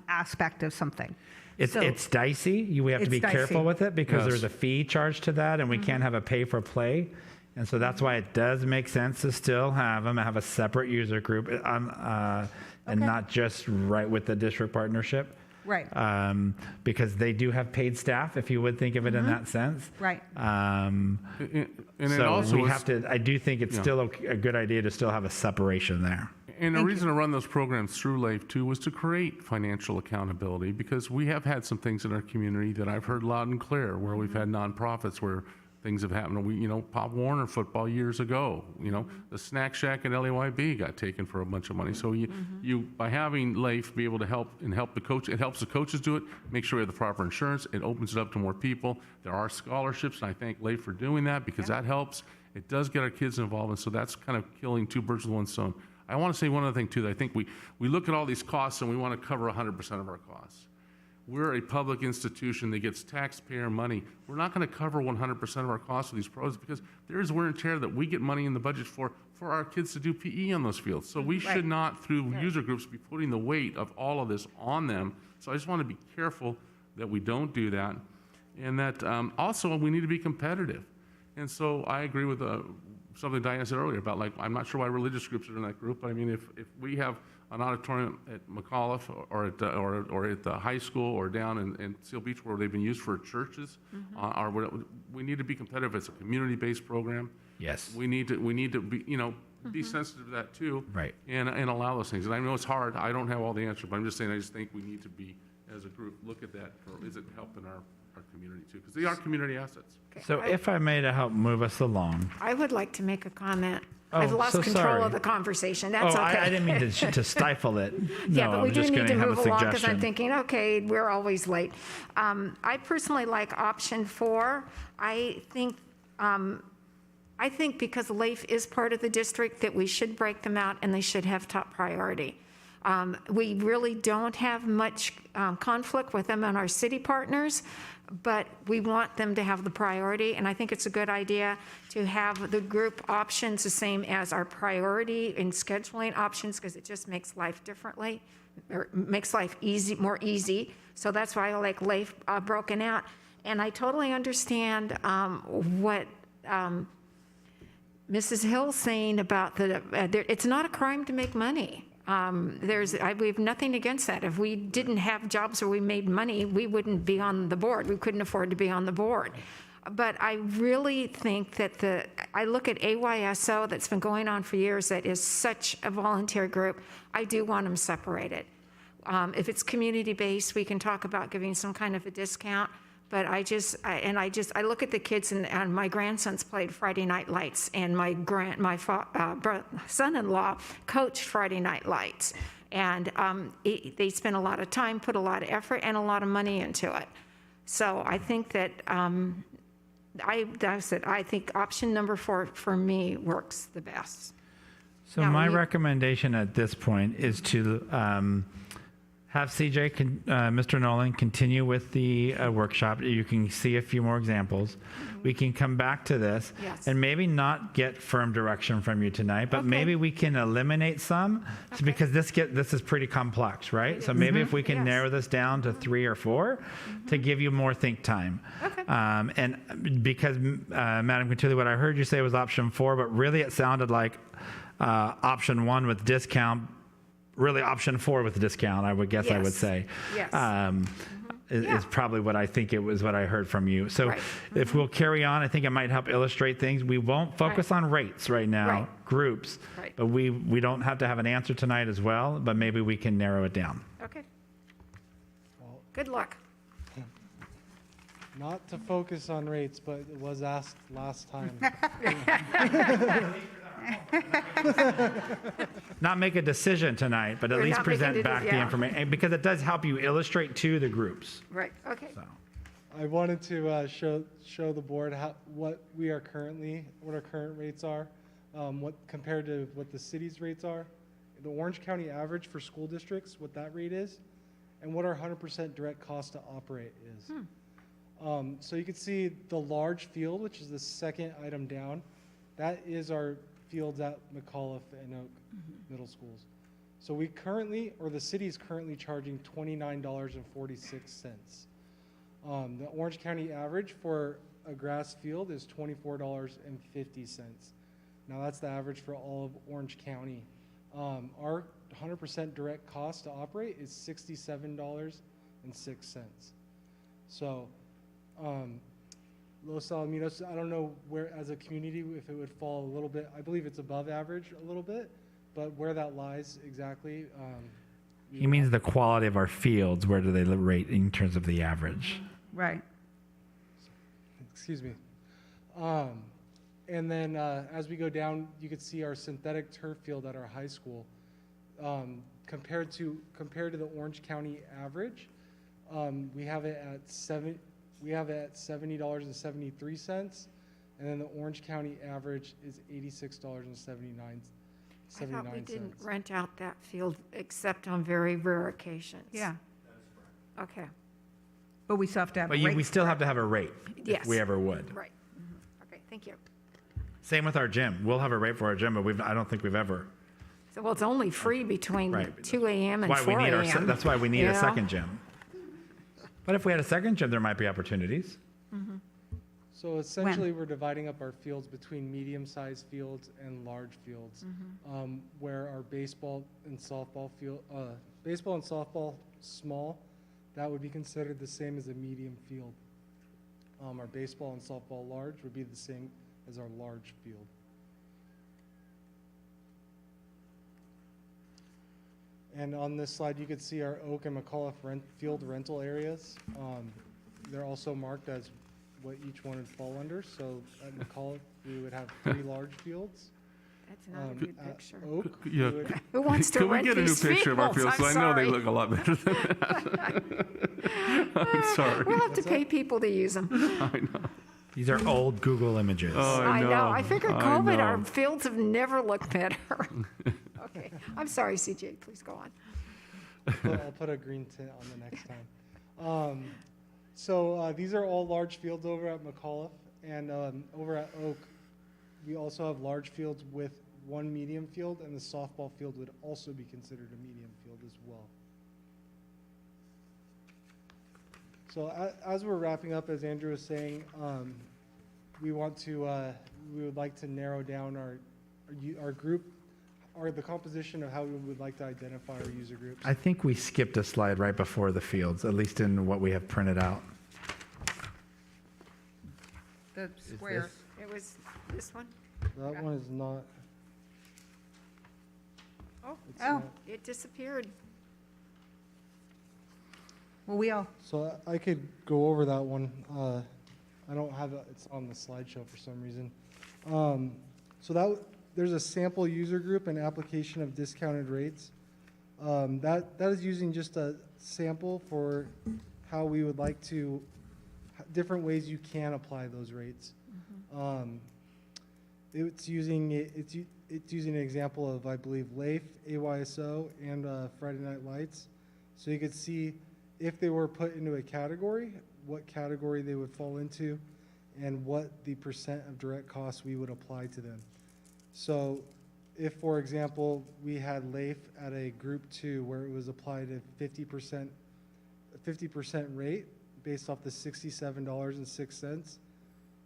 aspect of something. It's dicey. We have to It's be careful dicey. with it because Yes. there's a fee charged to that, and we can't have a pay for play. And so that's why it does make sense to still have them, have a separate user group, and not just right with the district partnership. Right. Because they do have paid staff, if you would think of it in that sense. Right. and it So also we is- have to. I do think it's Yeah. still a good idea to still have a separation there. And the reason to run those programs through LAIF too was to create financial accountability, because we have had some things in our community that I've heard loud and clear, where we've had nonprofits where things have happened. Pop Warner football years ago, the Snack Shack and LAYB got taken for a bunch of money. So you by having LAIF be able to help the coach, it helps the coaches do it, make sure we have the proper insurance, it opens it up to more people. There are scholarships, and I thank LAIF for doing that, because that helps. It does get our kids involved, and so that's kind of killing two birds with one stone. I want to say one other thing too, that I think we look at all these costs and we want to cover 100% of our costs. We're a public institution that gets taxpayer money. We're not going to cover 100% of our costs of these programs, because there is wear and tear that we get money in the budget for our kids to do PE on those fields. So we should not, through user groups, be putting the weight of all of this on them. So I just want to be careful that we don't do that. And that also we need to be competitive. And so I agree with something Diana said earlier about, I'm not sure why religious groups are in that group, but I mean, if we have an auditorium at McAuliffe or at the high school or down in Seal Beach where they've been used for churches, we need to be competitive. It's a community-based program. Yes. We need to be, be sensitive to that too. Right. And allow those things. And I know it's hard. I don't have all the answers, but I'm just saying, I just think we need to be, as a group, look at that. Is it helping our community too? Because they are community assets. So if I may, to help move us along. I would like to make a comment. Oh, I've lost so control sorry. of the conversation. That's okay. I didn't mean to stifle it. Yeah, No, but we I'm do just need gonna to have move a along, because I'm suggestion. thinking, okay, we're always late. I personally like option 4. I think because LAIF is part of the district, that we should break them out and they should have top priority. We really don't have much conflict with them and our city partners, but we want them to have the priority, and I think it's a good idea to have the group options the same as our priority in scheduling options, because it just makes life differently, or makes life more easy. So that's why I like LAIF broken out. And I totally understand what Mrs. Hill's saying about it's not a crime to make money. We have nothing against that. If we didn't have jobs where we made money, we wouldn't be on the board. We couldn't afford to be on the board. But I really think that I look at AYSO that's been going on for years, that is such a volunteer group. I do want them separated. If it's community-based, we can talk about giving some kind of a discount. But I look at the kids, and my grandsons played Friday Night Lights, and my son-in-law coached Friday Night Lights. And they spent a lot of time, put a lot of effort and a lot of money into it. So I think that, I think option number 4 for me works the best. So Now, my we- recommendation at this point is to Have CJ, Mr. Nolan, continue with the workshop. You can see a few more examples. We can come back to this Yes. and maybe not get firm direction from you tonight, but Okay. maybe we can eliminate some because this is pretty complex, right? So maybe if we can Yes. narrow this down to 3 or 4 to give you more think time. Okay. And because, Madam Contuli, what I heard you say was option 4, but really it sounded like option 1 with discount, really option 4 with the discount, I would guess I would Yes. say. Yes. Is probably what I think it was what I heard from you. So Right. if we'll carry on, I think it might help illustrate things. We won't focus on rates right now, Right. groups, Right. but we don't have to have an answer tonight as well, but maybe we can narrow it down. Okay. Good luck. Not to focus on rates, but it was asked last time. Not make a decision tonight, but at We're least not making present it- back the yeah. information, because it does help you illustrate to the groups. Right, okay. So. I wanted to show the board what our current rates are, what compared to what the city's rates are, the Orange County average for school districts, what that rate is, and what our 100% direct cost to operate is. So you can see the large field, which is the second item down, that is our fields at McAuliffe and Oak middle schools. So the city is currently charging $29.46. The Orange County average for a grass field is $24.50. Now that's the average for all of Orange County. Our 100% direct cost to operate is $67.06. So, Los Alamitos, I don't know where, as a community, if it would fall a little bit, I believe it's above average a little bit, but where that lies exactly. He means the quality of our fields, where do they rate in terms of the average? Right. Excuse me. And then as we go down, you can see our synthetic turf field at our high school. Compared to the Orange County average, we have it at $70.73, and then the Orange County average is $86.79. I thought we didn't rent out that field except on very rare occasions. Yeah. Okay, But we still have to have a But rate. we still have to have a rate, Yes. if we ever would. right. Okay, thank you. Same with our gym. We'll have a rate for our gym, but I don't think we've ever. So, well, it's only free between Right. 2 a.m. and Why 4 a.m. That's why we need you a know? second gym. But if we had a second gym, there might be opportunities. So essentially, we're dividing up our fields between medium-sized fields and large fields, where our baseball and softball small, that would be considered the same as a medium field. Our baseball and softball large would be the same as our large field. And on this slide, you can see our Oak and McAuliffe field rental areas. They're also marked as what each one would fall under. So at McAuliffe, we would have 3 large fields. That's not a good At picture. Oak, we Yeah. would- Who wants to Can we rent get a new these picture of our fields? fields? So I'm I know they sorry. look a lot better than that. I'm sorry. We'll have to pay people to use them. I know. These are old Google images. Oh, I know. I figured COVID, our know. fields have never looked better. Okay, I'm sorry, CJ, please go on. I'll put a green tint on the next time. So these are all large fields over at McAuliffe, and over at Oak, we also have large fields with 1 medium field, and the softball field would also be considered a medium field as well. So as we're wrapping up, as Andrew was saying, we would like to narrow down our group, or the composition of how we would like to identify our user groups. I think we skipped a slide right before the fields, at least in what we have printed out. The square. It was this one? That one is not. Oh, it's Oh. not. it disappeared. Well, So I could go over that one. I don't have it, it's on the slideshow for some reason. There's a sample user group and application of discounted rates. That is using just a sample for how we would like to, different ways you can apply those rates. It's using an example of, I believe, LAIF, AYSO, and Friday Night Lights. So you could see if they were put into a category, what category they would fall into, and what the percent of direct costs we would apply to them. So if, for example, we had LAIF at a group 2 where it was applied at 50% rate based off the $67.06,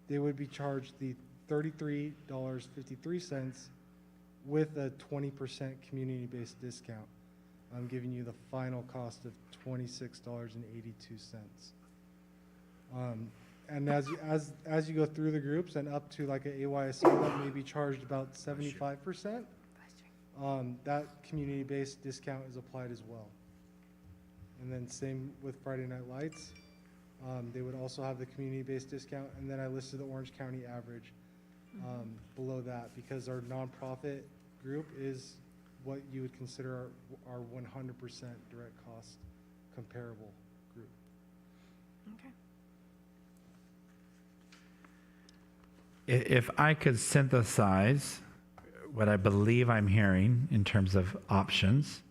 they would be charged the $33.53 with a 20% community-based discount. I'm giving you the final cost of $26.82. And as you go through the groups and up to like an AYSO that may be charged about 75%, that community-based discount is applied as well. And then same with Friday Night Lights. They would also have the community-based discount. And then I listed the Orange County average below that because our nonprofit group is what you would consider our 100% direct cost comparable group. Okay. If I could synthesize what I believe I'm hearing in terms of options,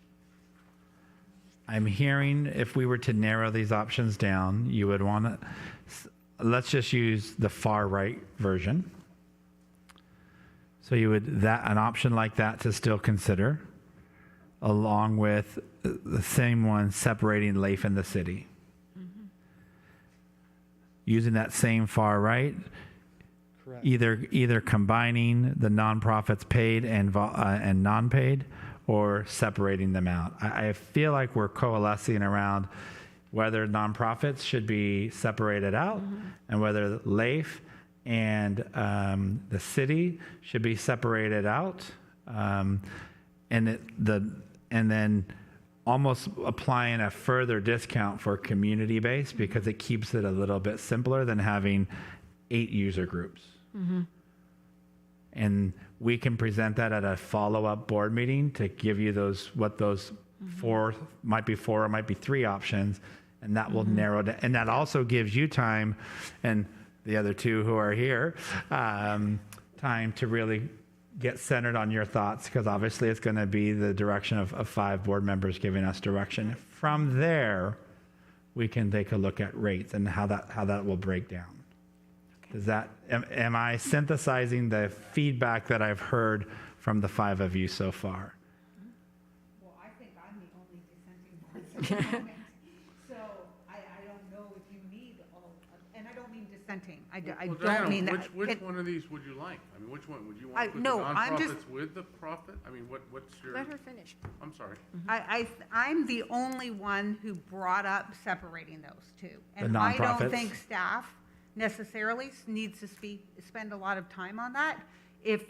I'm hearing if we were to narrow these options down, you would want to, let's just use the far right version. So you would, an option like that to still consider, along with the same one separating LAIF and the city. Using that same far right, Correct. either combining the nonprofits paid and non-paid, or separating them out. I feel like we're coalescing around whether nonprofits should be separated out and whether LAIF and the city should be separated out, and then almost applying a further discount for community-based because it keeps it a little bit simpler than having 8 user groups. And we can present that at a follow-up board meeting to give you what those might be 4 or might be 3 options, and that will narrow down. And that also gives you time, and the other 2 who are here, time to really get centered on your thoughts, because obviously it's going to be the direction of 5 board members giving us direction. From there, we can take a look at rates and how that will break down. Does that, am I synthesizing the feedback that I've heard from the 5 of you so far? Well, I think I'm the only dissenting voice at the moment. So I don't know if you need all, and I don't mean dissenting. I Well, don't Diana, mean that. Which one of these would you like? I mean, which one would you want to put no, the I'm just- nonprofits with the profit? I mean, what's your? Let her finish. I'm sorry. I'm the only one who brought up separating those 2. And I nonprofits? don't think staff necessarily needs to spend a lot of time on that. If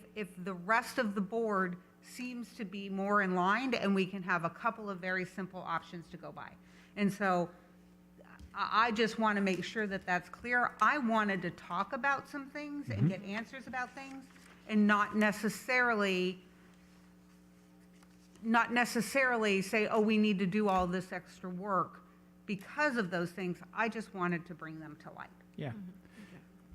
the rest of the board seems to be more in line, and we can have a couple of very simple options to go by. And so I just want to make sure that that's clear. I wanted to talk about some things and get answers about things, and not necessarily say, oh, we need to do all this extra work because of those things. I just wanted to bring them to light. Yeah.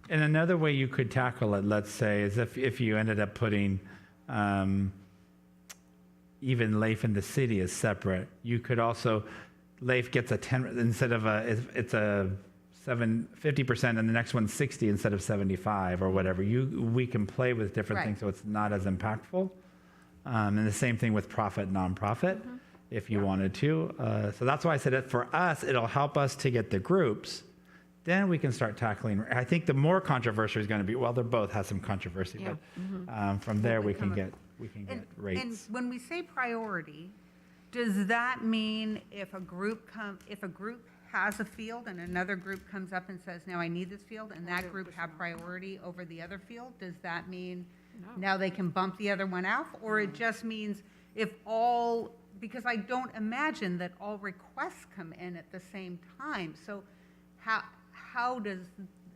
And another way you could tackle it, let's say, is if you ended up putting even LAIF and the city as separate, you could also, LAIF gets a 10, instead of it's a 50% and the next one's 60 instead of 75 or whatever. We can play with different Right. things so it's not as impactful. And the same thing with profit, nonprofit, if you wanted to. So that's why I said it for us, it'll help us to get the groups. Then we can start tackling. I think the more controversy is going to be, well, they both have some controversy, Yeah. but from there we can become get And rates. when we say priority, does that mean if a group has a field and another group comes up and says, now I need this field, and that group have priority over the other field, does that mean now they can bump the other one out? Or it just means because I don't imagine that all requests come in at the same time. So how does,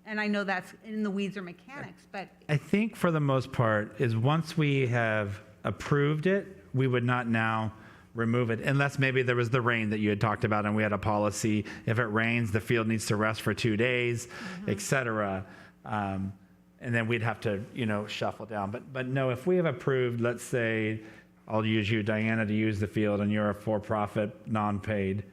and I know that's in the weeds or mechanics, but I think for the most part is once we have approved it, we would not now remove it unless maybe there was the rain that you had talked about and we had a policy. If it rains, the field needs to rest for 2 days, et cetera. And then we'd have to, shuffle down. But no, if we have approved, let's say, I'll use you, Diana, to use the field and you're a for-profit, non-paid,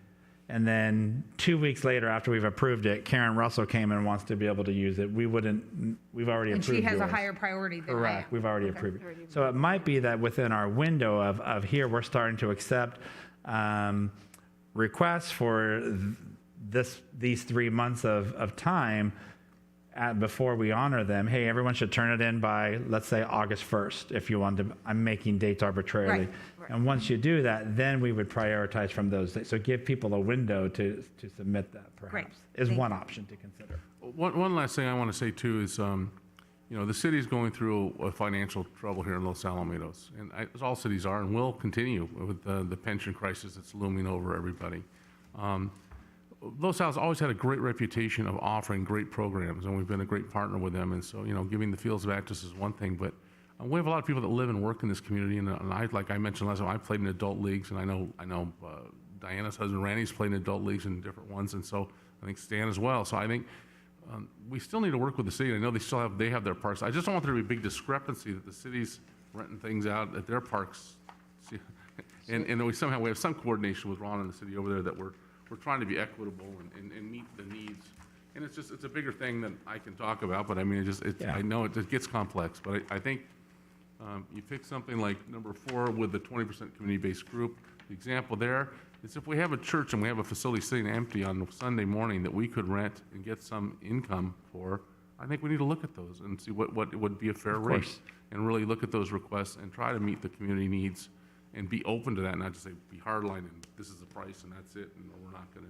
and then 2 weeks later, after we've approved it, Karen Russell came and wants to be able to use it, we've already And approved she has a yours. higher priority than I am. Correct, we've already approved it. So it might be that within our window of here, we're starting to accept requests for these 3 months of time before we honor them. Hey, everyone should turn it in by, let's say, August 1st, if you want to. I'm making dates arbitrarily. Right. And once you do that, then we would prioritize from those dates. So give people a window to submit that, Great. perhaps, is Thank one option to consider. One last thing I want to say too is, the city's going through a financial trouble here in Los Alamitos, and as all cities are, and will continue with the pension crisis that's looming over everybody. Los Al's always had a great reputation of offering great programs, and we've been a great partner with them. And so, giving the Fields of Actors is one thing, but we have a lot of people that live and work in this community. And like I mentioned last time, I played in adult leagues, and I know Diana's husband Randy's played in adult leagues in different ones, and so I think Stan as well. So I think we still need to work with the city. I know they have their parks. I just don't want there to be a big discrepancy that the city's renting things out at their parks, and we have some coordination with Ron and the city over there that we're trying to be equitable and meet the needs. And it's a bigger thing than I can talk about, but I mean, I know it just gets complex, but I think you pick something like number 4 with the 20% community-based group. The example there is if we have a church and we have a facility sitting empty on Sunday morning that we could rent and get some income for, I think we need to look at those and see what would be a fair rate. And really look at those requests and try to meet the community needs and be open to that, not just say, be hardline and this is the price and that's it, and we're not gonna,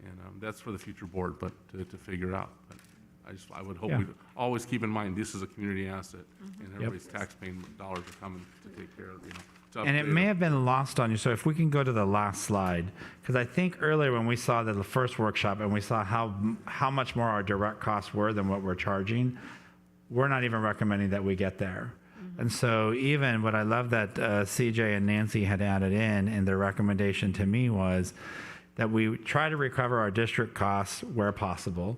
and that's for the future board, but to figure out. But I would hope we'd always keep in mind, this is a community asset, and everybody's taxpaying dollars are coming to take care of, It's up And it to may you. have been lost on you, so if we can go to the last slide, because I think earlier when we saw the first workshop and we saw how much more our direct costs were than what we're charging, we're not even recommending that we get there. And so even what I love that CJ and Nancy had added in their recommendation to me was that we try to recover our district costs where possible,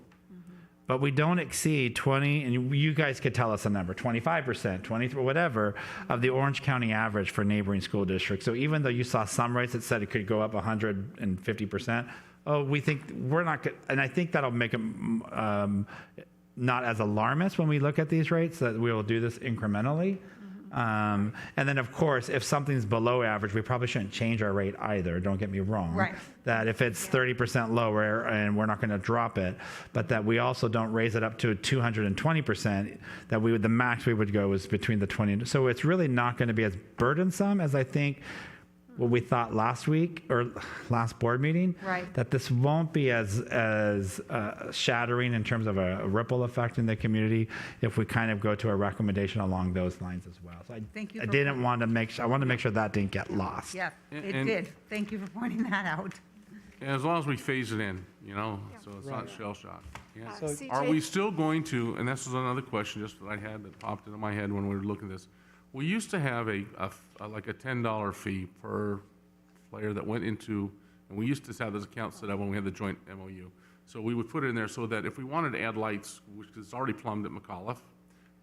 but we don't exceed 20, and you guys could tell us a number, 25%, 23, whatever, of the Orange County average for neighboring school districts. So even though you saw some rates that said it could go up 150%, we think we're not good. And I think that'll make it not as alarmist when we look at these rates, that we will do this incrementally. And then, of course, if something's below average, we probably shouldn't change our rate either. Don't get me wrong. Right. That if it's 30% lower and we're not going to drop it, but that we also don't raise it up to 220%, that the max we would go is between the 20. So it's really not going to be as burdensome as I think what we thought last week or last board meeting. Right. That this won't be as shattering in terms of a ripple effect in the community if we kind of go to a recommendation along those lines as well. So Thank you I for didn't want to I wanted to make sure that didn't get lost. Yeah, it And- did. Thank you for pointing that out. And as long as we phase it in, so it's not Right. shell shock. Yeah. So- CJ? Are we still going to, and this is another question just that I had that popped into my head when we were looking at this. We used to have like a $10 fee per player that went into, and we used to have those accounts set up when we had the joint MOU. So we would put it in there so that if we wanted to add lights, which is already plumbed at McAuliffe,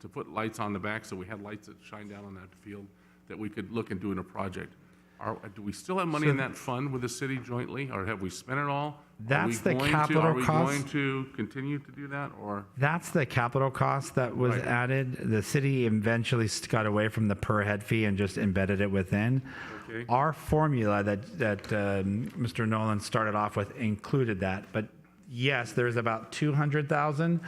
to put lights on the back so we had lights that shine down on that field, that we could look and do in a project. Do we still have money in that fund with the city jointly, or have we spent it all? That's the capital Are we cost. going to continue to do that, or? That's the capital cost that was Right. added. The city eventually got away from the per head fee and just embedded it within. Okay. Our formula that Mr. Nolan started off with included that, but yes, there's about 200,000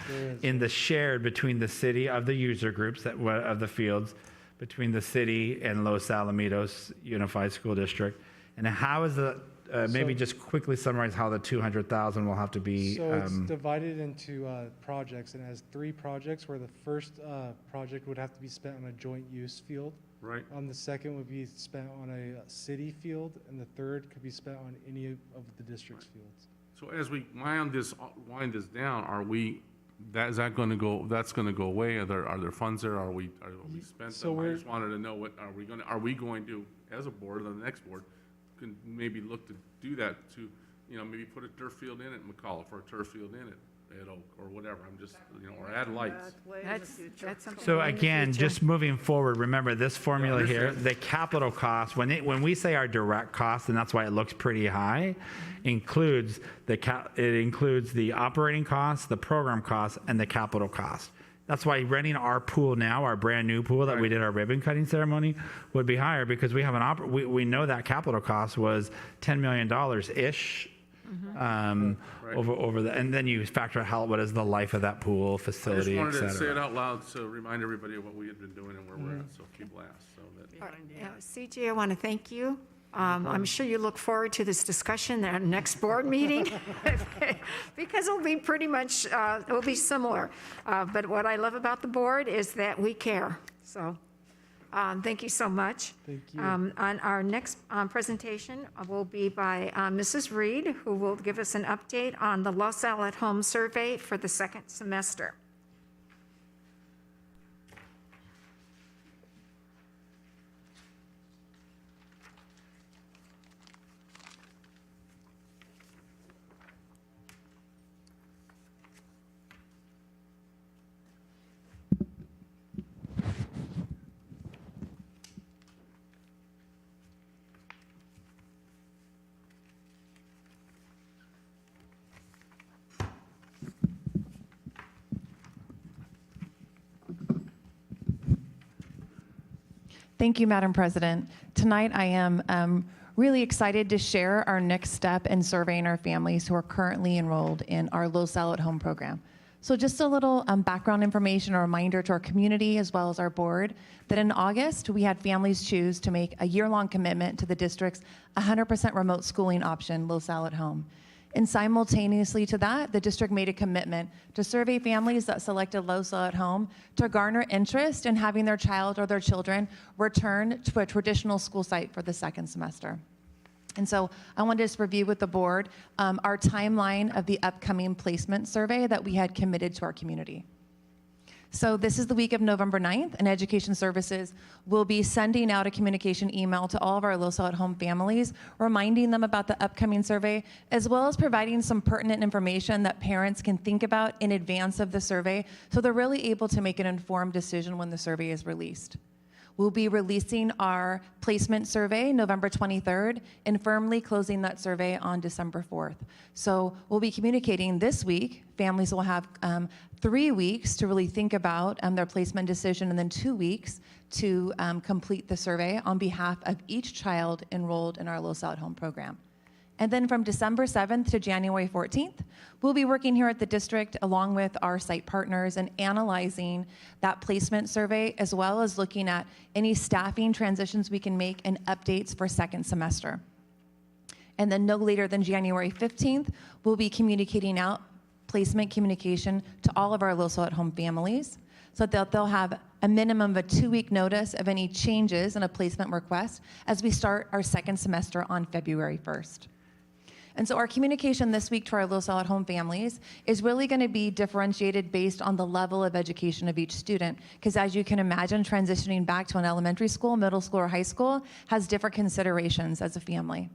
in the shared between the city of the user groups of the fields, between the city and Los Alamitos Unified School District. And how is maybe So- just quickly summarize how the 200,000 will have to be. So it's divided into projects, and it has 3 projects where the first project would have to be spent on a joint use field. Right. The second would be spent on a city field, and the third could be spent on any of the district's fields. So as we wind this down, that's going to go away? Are there funds there? Are we spent So them? I we're- just wanted to know are we going to, as a board, on the next board, can maybe look to do that to, maybe put a turf field in it, McAuliffe, or a turf field in it, at Oak, or whatever, I'm just, or add lights. That's way in the That's, future. that's something. So way in the again, future. just moving forward, remember this formula here, understand. the capital cost, when we say our direct cost, and that's why it looks pretty high, includes it includes the operating costs, the program costs, and the capital cost. That's why renting our pool now, our brand new pool that we did our ribbon cutting ceremony, would be higher because we have we know that capital cost was $10 million ish. Over the, and then you factor out what is the life of that pool I just facility, et wanted to say cetera. it out loud to remind everybody of what we had been doing and where we're at, so people ask, so that. Behind you. CJ, I want to thank you. I'm sure you look forward to this discussion at our next board meeting because it'll be pretty much, it'll be similar. But what I love about the board is that we care. So thank you so much. Thank you. On our next presentation will be by Mrs. Reed, who will give us an update on the LaSalle at Home survey for the second semester. Thank you, Madam President. Tonight, I am really excited to share our next step in surveying our families who are currently enrolled in our LaSalle at Home program. So just a little background information, a reminder to our community as well as our board, that in August, we had families choose to make a year-long commitment to the district's 100% remote schooling option, LaSalle at Home. And simultaneously to that, the district made a commitment to survey families that selected LaSalle at Home to garner interest in having their child or their children return to a traditional school site for the second semester. And so I wanted to just review with the board our timeline of the upcoming placement survey that we had committed to our community. So this is the week of November 9th, and Education Services will be sending out a communication email to all of our LaSalle at Home families, reminding them about the upcoming survey, as well as providing some pertinent information that parents can think about in advance of the survey, so they're really able to make an informed decision when the survey is released. We'll be releasing our placement survey November 23rd and firmly closing that survey on December 4th. So we'll be communicating this week. Families will have 3 weeks to really think about their placement decision, and then 2 weeks to complete the survey on behalf of each child enrolled in our LaSalle at Home program. And then from December 7th to January 14th, we'll be working here at the district along with our site partners and analyzing that placement survey, as well as looking at any staffing transitions we can make and updates for second semester. And then no later than January 15th, we'll be communicating out placement communication to all of our LaSalle at Home families so that they'll have a minimum of a 2-week notice of any changes in a placement request as we start our second semester on February 1st. And so our communication this week to our LaSalle at Home families is really going to be differentiated based on the level of education of each student. Because as you can imagine, transitioning back to an elementary school, middle school, or high school has different considerations as a family.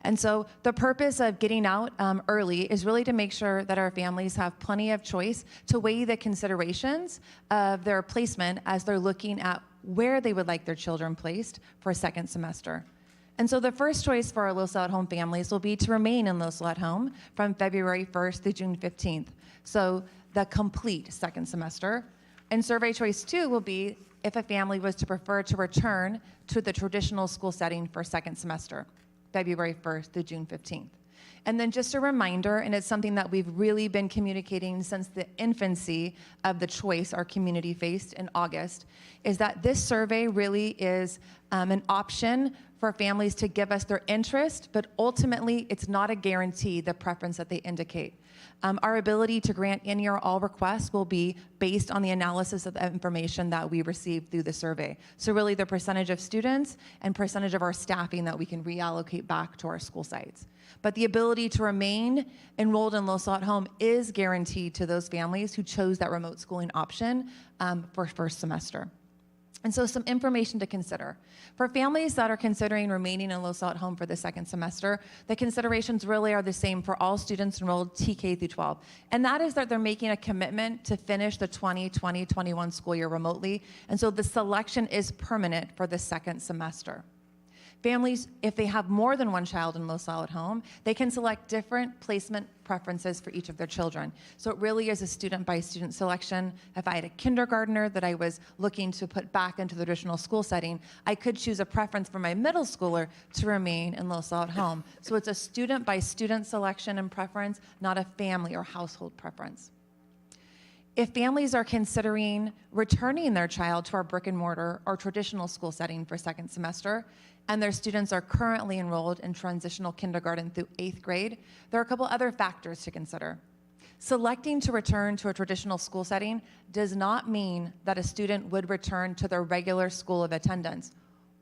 And so the purpose of getting out early is really to make sure that our families have plenty of choice to weigh the considerations of their placement as they're looking at where they would like their children placed for a second semester. And so the first choice for our LaSalle at Home families will be to remain in LaSalle at Home from February 1st to June 15th. So the complete second semester. And survey choice 2 will be if a family was to prefer to return to the traditional school setting for second semester, February 1st to June 15th. And then just a reminder, and it's something that we've really been communicating since the infancy of the choice our community faced in August, is that this survey really is an option for families to give us their interest, but ultimately it's not a guarantee, the preference that they indicate. Our ability to grant any or all requests will be based on the analysis of the information that we received through the survey. So really the percentage of students and percentage of our staffing that we can reallocate back to our school sites. But the ability to remain enrolled in LaSalle at Home is guaranteed to those families who chose that remote schooling option for first semester. And so some information to consider. For families that are considering remaining in Los Al home for the second semester, the considerations really are the same for all students enrolled TK through 12. And that is that they're making a commitment to finish the 2020-21 school year remotely. And so the selection is permanent for the second semester. Families, if they have more than one child in Los Al at home, they can select different placement preferences for each of their children. So it really is a student-by-student selection. If I had a kindergartner that I was looking to put back into the traditional school setting, I could choose a preference for my middle schooler to remain in Los Al at home. So it's a student-by-student selection and preference, not a family or household preference. If families are considering returning their child to our brick and mortar or traditional school setting for second semester, and their students are currently enrolled in transitional kindergarten through 8th grade, there are a couple other factors to consider. Selecting to return to a traditional school setting does not mean that a student would return to their regular school of attendance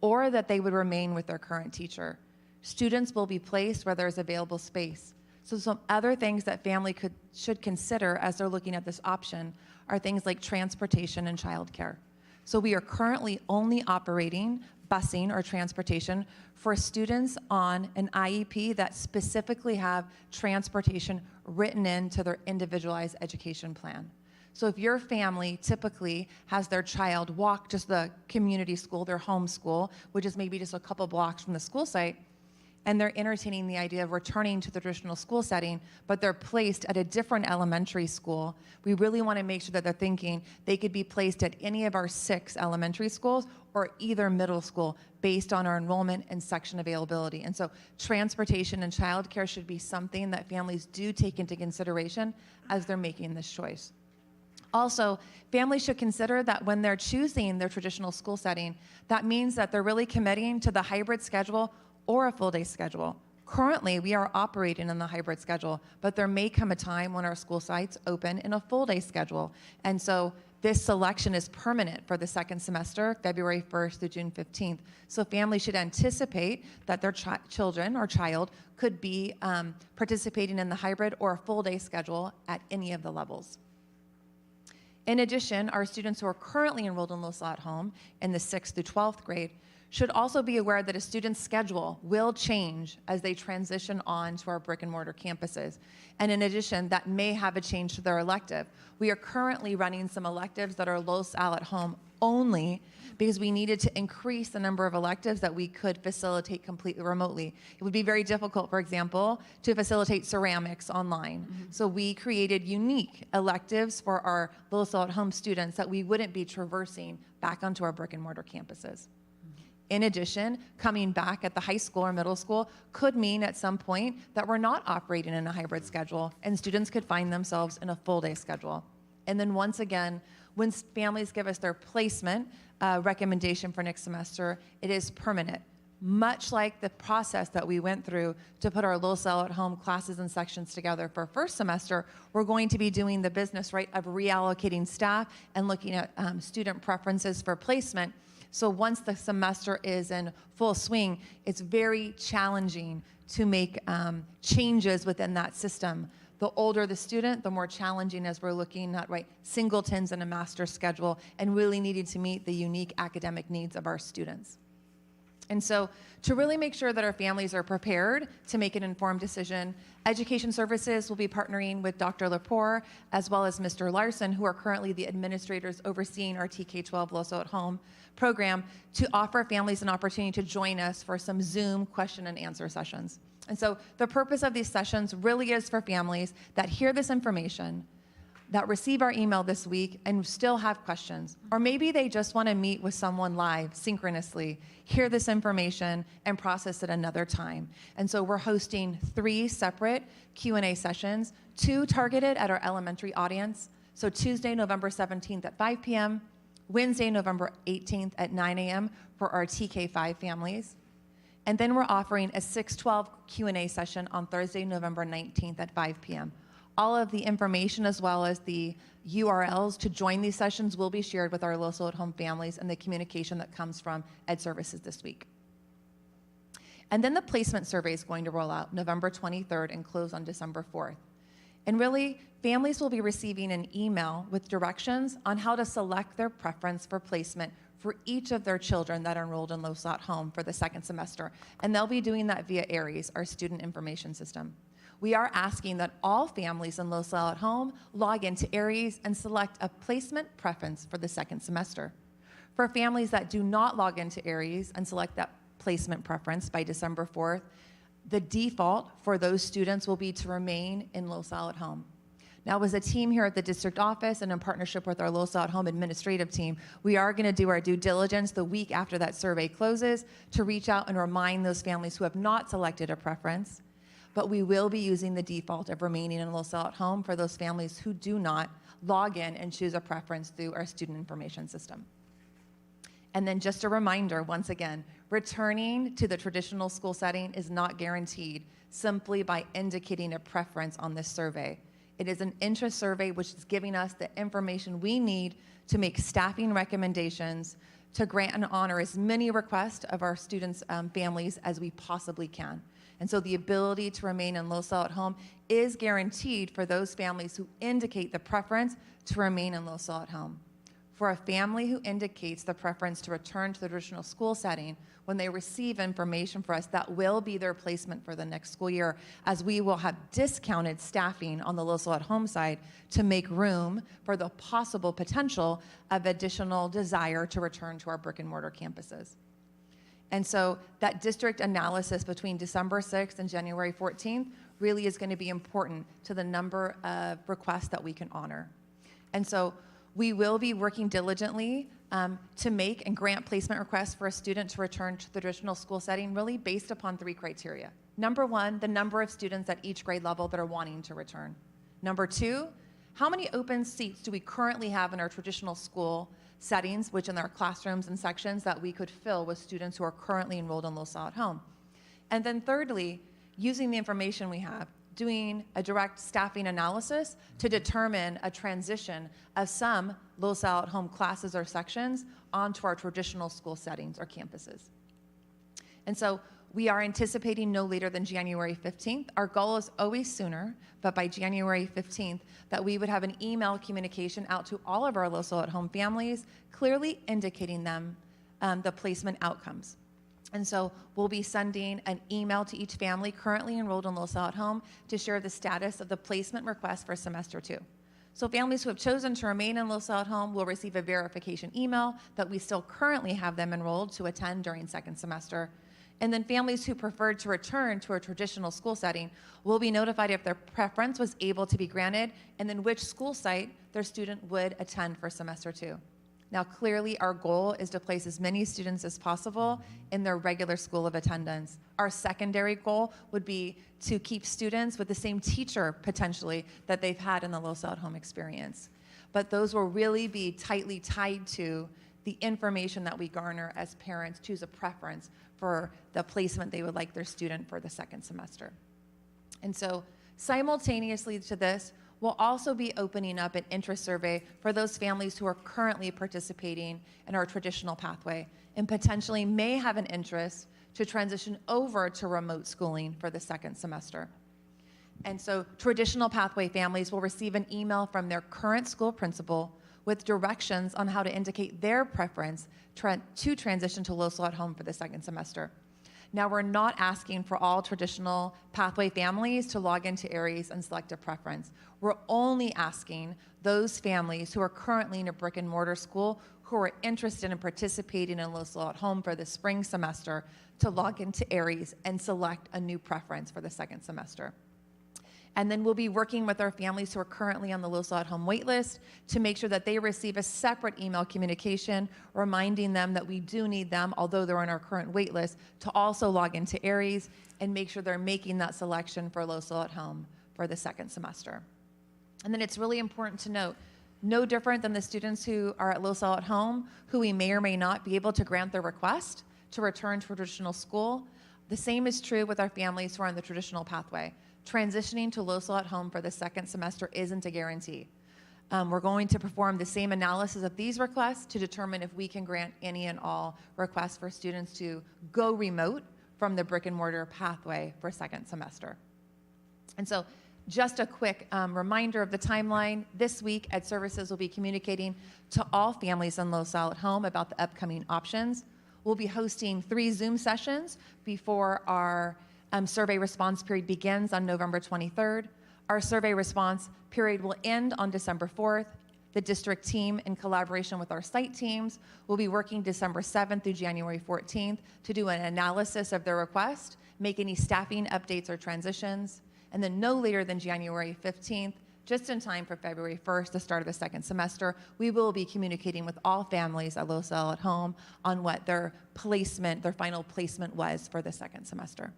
or that they would remain with their current teacher. Students will be placed where there's available space. So some other things that family should consider as they're looking at this option are things like transportation and childcare. So we are currently only operating busing or transportation for students on an IEP that specifically have transportation written into their individualized education plan. So if your family typically has their child walk to the community school, their home school, which is maybe just a couple blocks from the school site, and they're entertaining the idea of returning to the traditional school setting, but they're placed at a different elementary school, we really want to make sure that they're thinking they could be placed at any of our 6 elementary schools or either middle school based on our enrollment and section availability. And so transportation and childcare should be something that families do take into consideration as they're making this choice. Also, families should consider that when they're choosing their traditional school setting, that means that they're really committing to the hybrid schedule or a full-day schedule. Currently, we are operating in the hybrid schedule, but there may come a time when our school sites open in a full-day schedule. And so this selection is permanent for the second semester, February 1st through June 15th. So families should anticipate that their children or child could be participating in the hybrid or a full-day schedule at any of the levels. In addition, our students who are currently enrolled in Los Al at home in the 6th through 12th grade should also be aware that a student's schedule will change as they transition on to our brick and mortar campuses. And in addition, that may have a change to their elective. We are currently running some electives that are Los Al at home only because we needed to increase the number of electives that we could facilitate completely remotely. It would be very difficult, for example, to facilitate ceramics online. So we created unique electives for our Los Al at home students that we wouldn't be traversing back onto our brick and mortar campuses. In addition, coming back at the high school or middle school could mean at some point that we're not operating in a hybrid schedule and students could find themselves in a full-day schedule. And then once again, when families give us their placement recommendation for next semester, it is permanent. Much like the process that we went through to put our Los Al at home classes and sections together for first semester, we're going to be doing the business right of reallocating staff and looking at student preferences for placement. So once the semester is in full swing, it's very challenging to make changes within that system. The older the student, the more challenging as we're looking at singletons in a master schedule and really needing to meet the unique academic needs of our students. And so to really make sure that our families are prepared to make an informed decision, Education Services will be partnering with Dr. Lepore as well as Mr. Larson, who are currently the administrators overseeing our TK-12 Los Al at home program, to offer families an opportunity to join us for some Zoom question and answer sessions. And so the purpose of these sessions really is for families that hear this information, that receive our email this week and still have questions. Or maybe they just want to meet with someone live, synchronously, hear this information, and process it another time. And so we're hosting 3 separate Q&A sessions, 2 targeted at our elementary audience. So Tuesday, November 17th at 5 p.m., Wednesday, November 18th at 9 a.m. for our TK5 families. And then we're offering a 6-12 Q&A session on Thursday, November 19th at 5 p.m. All of the information as well as the URLs to join these sessions will be shared with our Los Al at home families and the communication that comes from Ed Services this week. And then the placement survey is going to roll out November 23rd and close on December 4th. And really, families will be receiving an email with directions on how to select their preference for placement for each of their children that are enrolled in Los Al Home for the second semester. And they'll be doing that via ARIES, our student information system. We are asking that all families in Los Al Home log into ARIES and select a placement preference for the second semester. For families that do not log into ARIES and select that placement preference by December 4th, the default for those students will be to remain in Los Al Home. Now, as a team here at the district office and in partnership with our Los Al Home administrative team, we are going to do our due diligence the week after that survey closes to reach out and remind those families who have not selected a preference. But we will be using the default of remaining in Los Al Home for those families who do not log in and choose a preference through our student information system. And then just a reminder, once again, returning to the traditional school setting is not guaranteed simply by indicating a preference on this survey. It is an interest survey which is giving us the information we need to make staffing recommendations to grant and honor as many requests of our students' families as we possibly can. And so the ability to remain in Los Al Home is guaranteed for those families who indicate the preference to remain in Los Al Home. For a family who indicates the preference to return to the traditional school setting, when they receive information for us, that will be their placement for the next school year, as we will have discounted staffing on the Los Al Home side to make room for the possible potential of additional desire to return to our brick and mortar campuses. And so that district analysis between December 6th and January 14th really is going to be important to the number of requests that we can honor. And so we will be working diligently to make and grant placement requests for a student to return to the traditional school setting, really based upon 3 criteria. Number 1, the number of students at each grade level that are wanting to return. Number 2, how many open seats do we currently have in our traditional school settings, which in our classrooms and sections that we could fill with students who are currently enrolled in Los Al Home. And then thirdly, using the information we have, doing a direct staffing analysis to determine a transition of some Los Al Home classes or sections onto our traditional school settings or campuses. And so we are anticipating no later than January 15th. Our goal is always sooner, but by January 15th, that we would have an email communication out to all of our Los Al Home families, clearly indicating them the placement outcomes. And so we'll be sending an email to each family currently enrolled in Los Al Home to share the status of the placement request for semester 2. So families who have chosen to remain in Los Al Home will receive a verification email that we still currently have them enrolled to attend during second semester. And then families who preferred to return to a traditional school setting will be notified if their preference was able to be granted and then which school site their student would attend for semester 2. Now, clearly, our goal is to place as many students as possible in their regular school of attendance. Our secondary goal would be to keep students with the same teacher, potentially, that they've had in the Los Al Home experience. But those will really be tightly tied to the information that we garner as parents choose a preference for the placement they would like their student for the second semester. And so, simultaneously to this, we'll also be opening up an interest survey for those families who are currently participating in our traditional pathway and potentially may have an interest to transition over to remote schooling for the second semester. And so traditional pathway families will receive an email from their current school principal with directions on how to indicate their preference to transition to Los Al Home for the second semester. Now, we're not asking for all traditional pathway families to log into ARIES and select a preference. We're only asking those families who are currently in a brick and mortar school who are interested in participating in Los Al Home for the spring semester to log into ARIES and select a new preference for the second semester. And then we'll be working with our families who are currently on the Los Al Home waitlist to make sure that they receive a separate email communication reminding them that we do need them, although they're on our current waitlist, to also log into ARIES and make sure they're making that selection for Los Al Home for the second semester. And then it's really important to note, no different than the students who are at Los Al Home, who we may or may not be able to grant their request to return to a traditional school, the same is true with our families who are on the traditional pathway. Transitioning to Los Al Home for the second semester isn't a guarantee. We're going to perform the same analysis of these requests to determine if we can grant any and all requests for students to go remote from the brick and mortar pathway for second semester. And so Just a quick reminder of the timeline. This week, Ed Services will be communicating to all families in LaSalle at home about the upcoming options. We'll be hosting 3 Zoom sessions before our survey response period begins on November 23rd. Our survey response period will end on December 4th. The district team, in collaboration with our site teams, will be working December 7th through January 14th to do an analysis of their request, make any staffing updates or transitions, and then no later than January 15th, just in time for February 1st, the start of the second semester, we will be communicating with all families at LaSalle at home on what their final placement was for the second semester.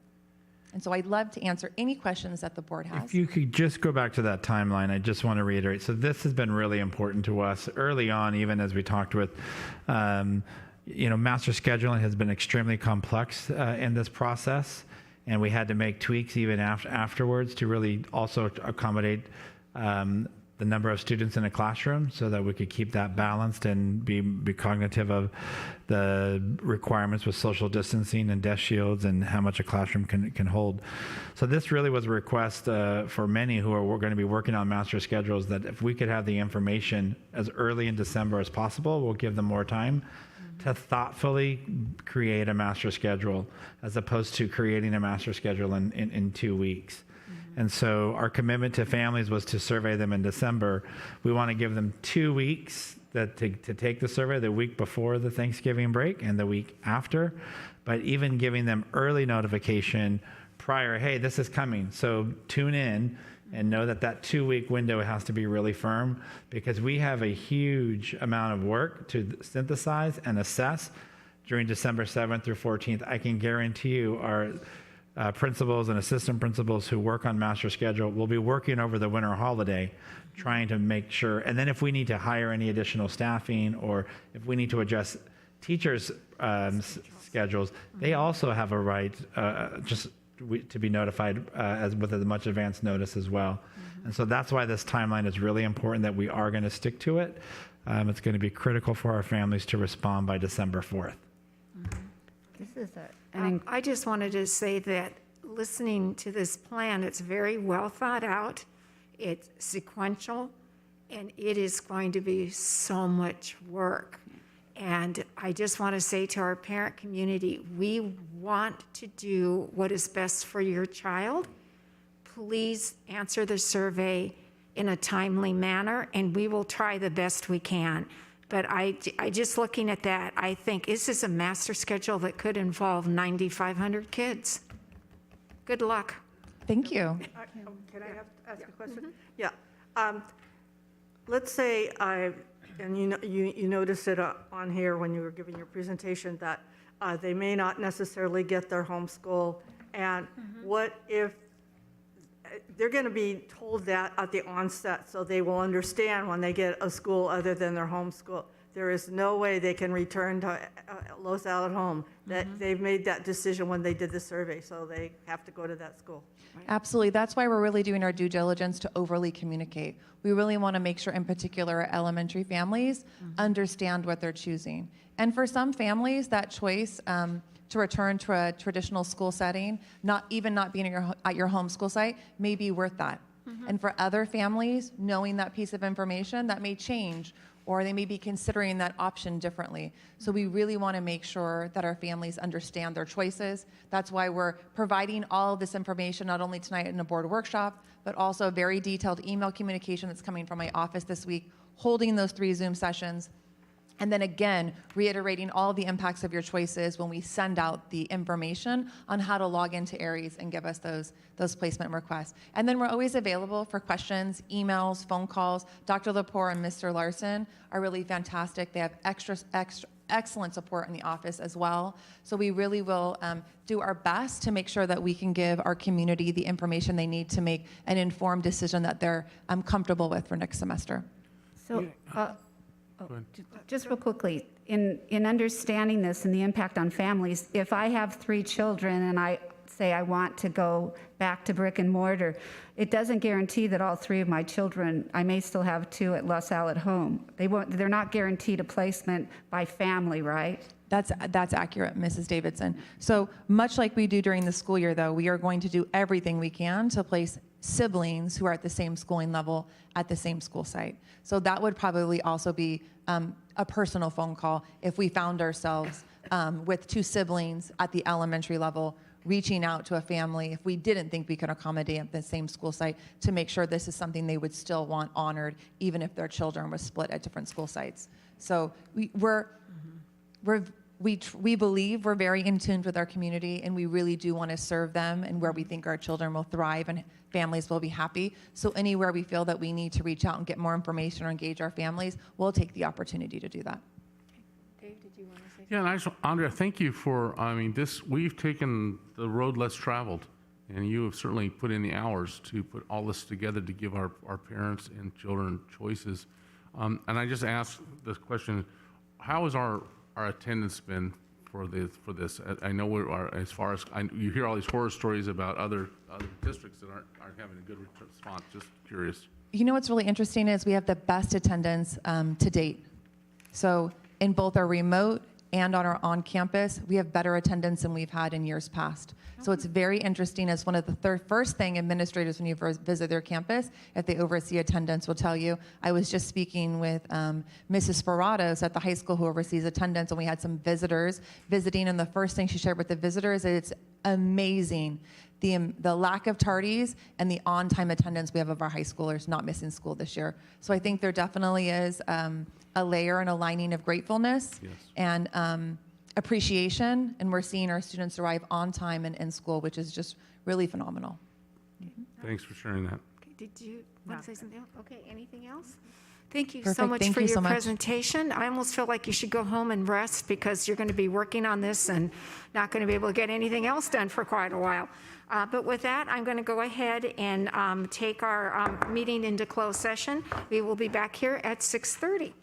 And so I'd love to answer any questions that the board has. If you could just go back to that timeline, I just want to reiterate. So this has been really important to us early on, even as we talked with, master scheduling has been extremely complex in this process. And we had to make tweaks even afterwards to really also accommodate the number of students in a classroom so that we could keep that balanced and be cognitive of the requirements with social distancing and desk shields and how much a classroom can hold. So this really was a request for many who are going to be working on master schedules that if we could have the information as early in December as possible, we'll give them more time to thoughtfully create a master schedule as opposed to creating a master schedule in 2 weeks. And so our commitment to families was to survey them in December. We want to give them 2 weeks to take the survey, the week before the Thanksgiving break and the week after, but even giving them early notification prior, hey, this is coming. So tune in and know that 2-week window has to be really firm because we have a huge amount of work to synthesize and assess during December 7th through 14th. I can guarantee you our principals and assistant principals who work on master schedule will be working over the winter holiday trying to make sure. And then if we need to hire any additional staffing or if we need to adjust teachers' schedules, they also have a right to be notified with as much advance notice as well. And so that's why this timeline is really important that we are going to stick to it. It's going to be critical for our families to respond by December 4th. This is I just wanted to say that listening to this plan, it's very well thought out, it's sequential, and it is going to be so much work. And I just want to say to our parent community, we want to do what is best for your child. Please answer the survey in a timely manner, and we will try the best we can. But I just looking at that, I think this is a master schedule that could involve 9,500 kids. Good luck. Thank you. Can I ask a question? Yeah. Let's say and you noticed it on here when you were giving your presentation that they may not necessarily get their homeschool. And what if they're going to be told that at the onset so they will understand when they get a school other than their home school. There is no way they can return to LaSalle at home. That they've made that decision when they did the survey, so they have to go to that school. Absolutely. That's why we're really doing our due diligence to overly communicate. We really want to make sure, in particular, our elementary families understand what they're choosing. And for some families, that choice to return to a traditional school setting, not being at your home school site, may be worth that. And for other families, knowing that piece of information, that may change, or they may be considering that option differently. So we really want to make sure that our families understand their choices. That's why we're providing all of this information, not only tonight in a board workshop, but also very detailed email communication that's coming from my office this week, holding those 3 Zoom sessions, and then again, reiterating all the impacts of your choices when we send out the information on how to log into Aries and give us those placement requests. And then we're always available for questions, emails, phone calls. Dr. Lepore and Mr. Larson are really fantastic. They have excellent support in the office as well. So we really will do our best to make sure that we can give our community the information they need to make an informed decision that they're comfortable with for next semester. So, just real quickly, in understanding this and the impact on families, if I have 3 children and I say I want to go back to brick and mortar, it doesn't guarantee that all 3 of my children, I may still have 2 at LaSalle at home. They're not guaranteed a placement by family, right? That's accurate, Mrs. Davidson. So much like we do during the school year, though, we are going to do everything we can to place siblings who are at the same schooling level at the same school site. So that would probably also be a personal phone call if we found ourselves with 2 siblings at the elementary level reaching out to a family if we didn't think we could accommodate at the same school site to make sure this is something they would still want honored even if their children were split at different school sites. So we believe we're very in tune with our community, and we really do want to serve them and where we think our children will thrive and families will be happy. So anywhere we feel that we need to reach out and get more information or engage our families, we'll take the opportunity to do that. Dave, did you want to say something? Yeah, and Andrea, thank you for, we've taken the road less traveled, and you have certainly put in the hours to put all this together to give our parents and children choices. And I just asked this question, how has our attendance been for this? I know as far as, you hear all these horror stories about other districts that aren't having a good response, just curious. You know what's really interesting is we have the best attendance to date. So in both our remote and on our on-campus, we have better attendance than we've had in years past. So it's very interesting as one of the first thing administrators when you visit their campus, if they oversee attendance, will tell you. I was just speaking with Mrs. Ferrados at the high school who oversees attendance, and we had some visitors visiting, and the first thing she shared with the visitors is it's amazing the lack of tardies and the on-time attendance we have of our high schoolers not missing school this year. So I think there definitely is a layer and a lining of gratefulness and appreciation, and we're seeing our students arrive on time and in school, which is just really phenomenal. Thanks for sharing that. Okay, did you want to say something else? Okay, anything else? Thank you so Perfect. much Thank for you your so much. presentation. I almost feel like you should go home and rest because you're going to be working on this and not going to be able to get anything else done for quite a while. But with that, I'm going to go ahead and take our meeting into closed session. We will be back here at 6:30.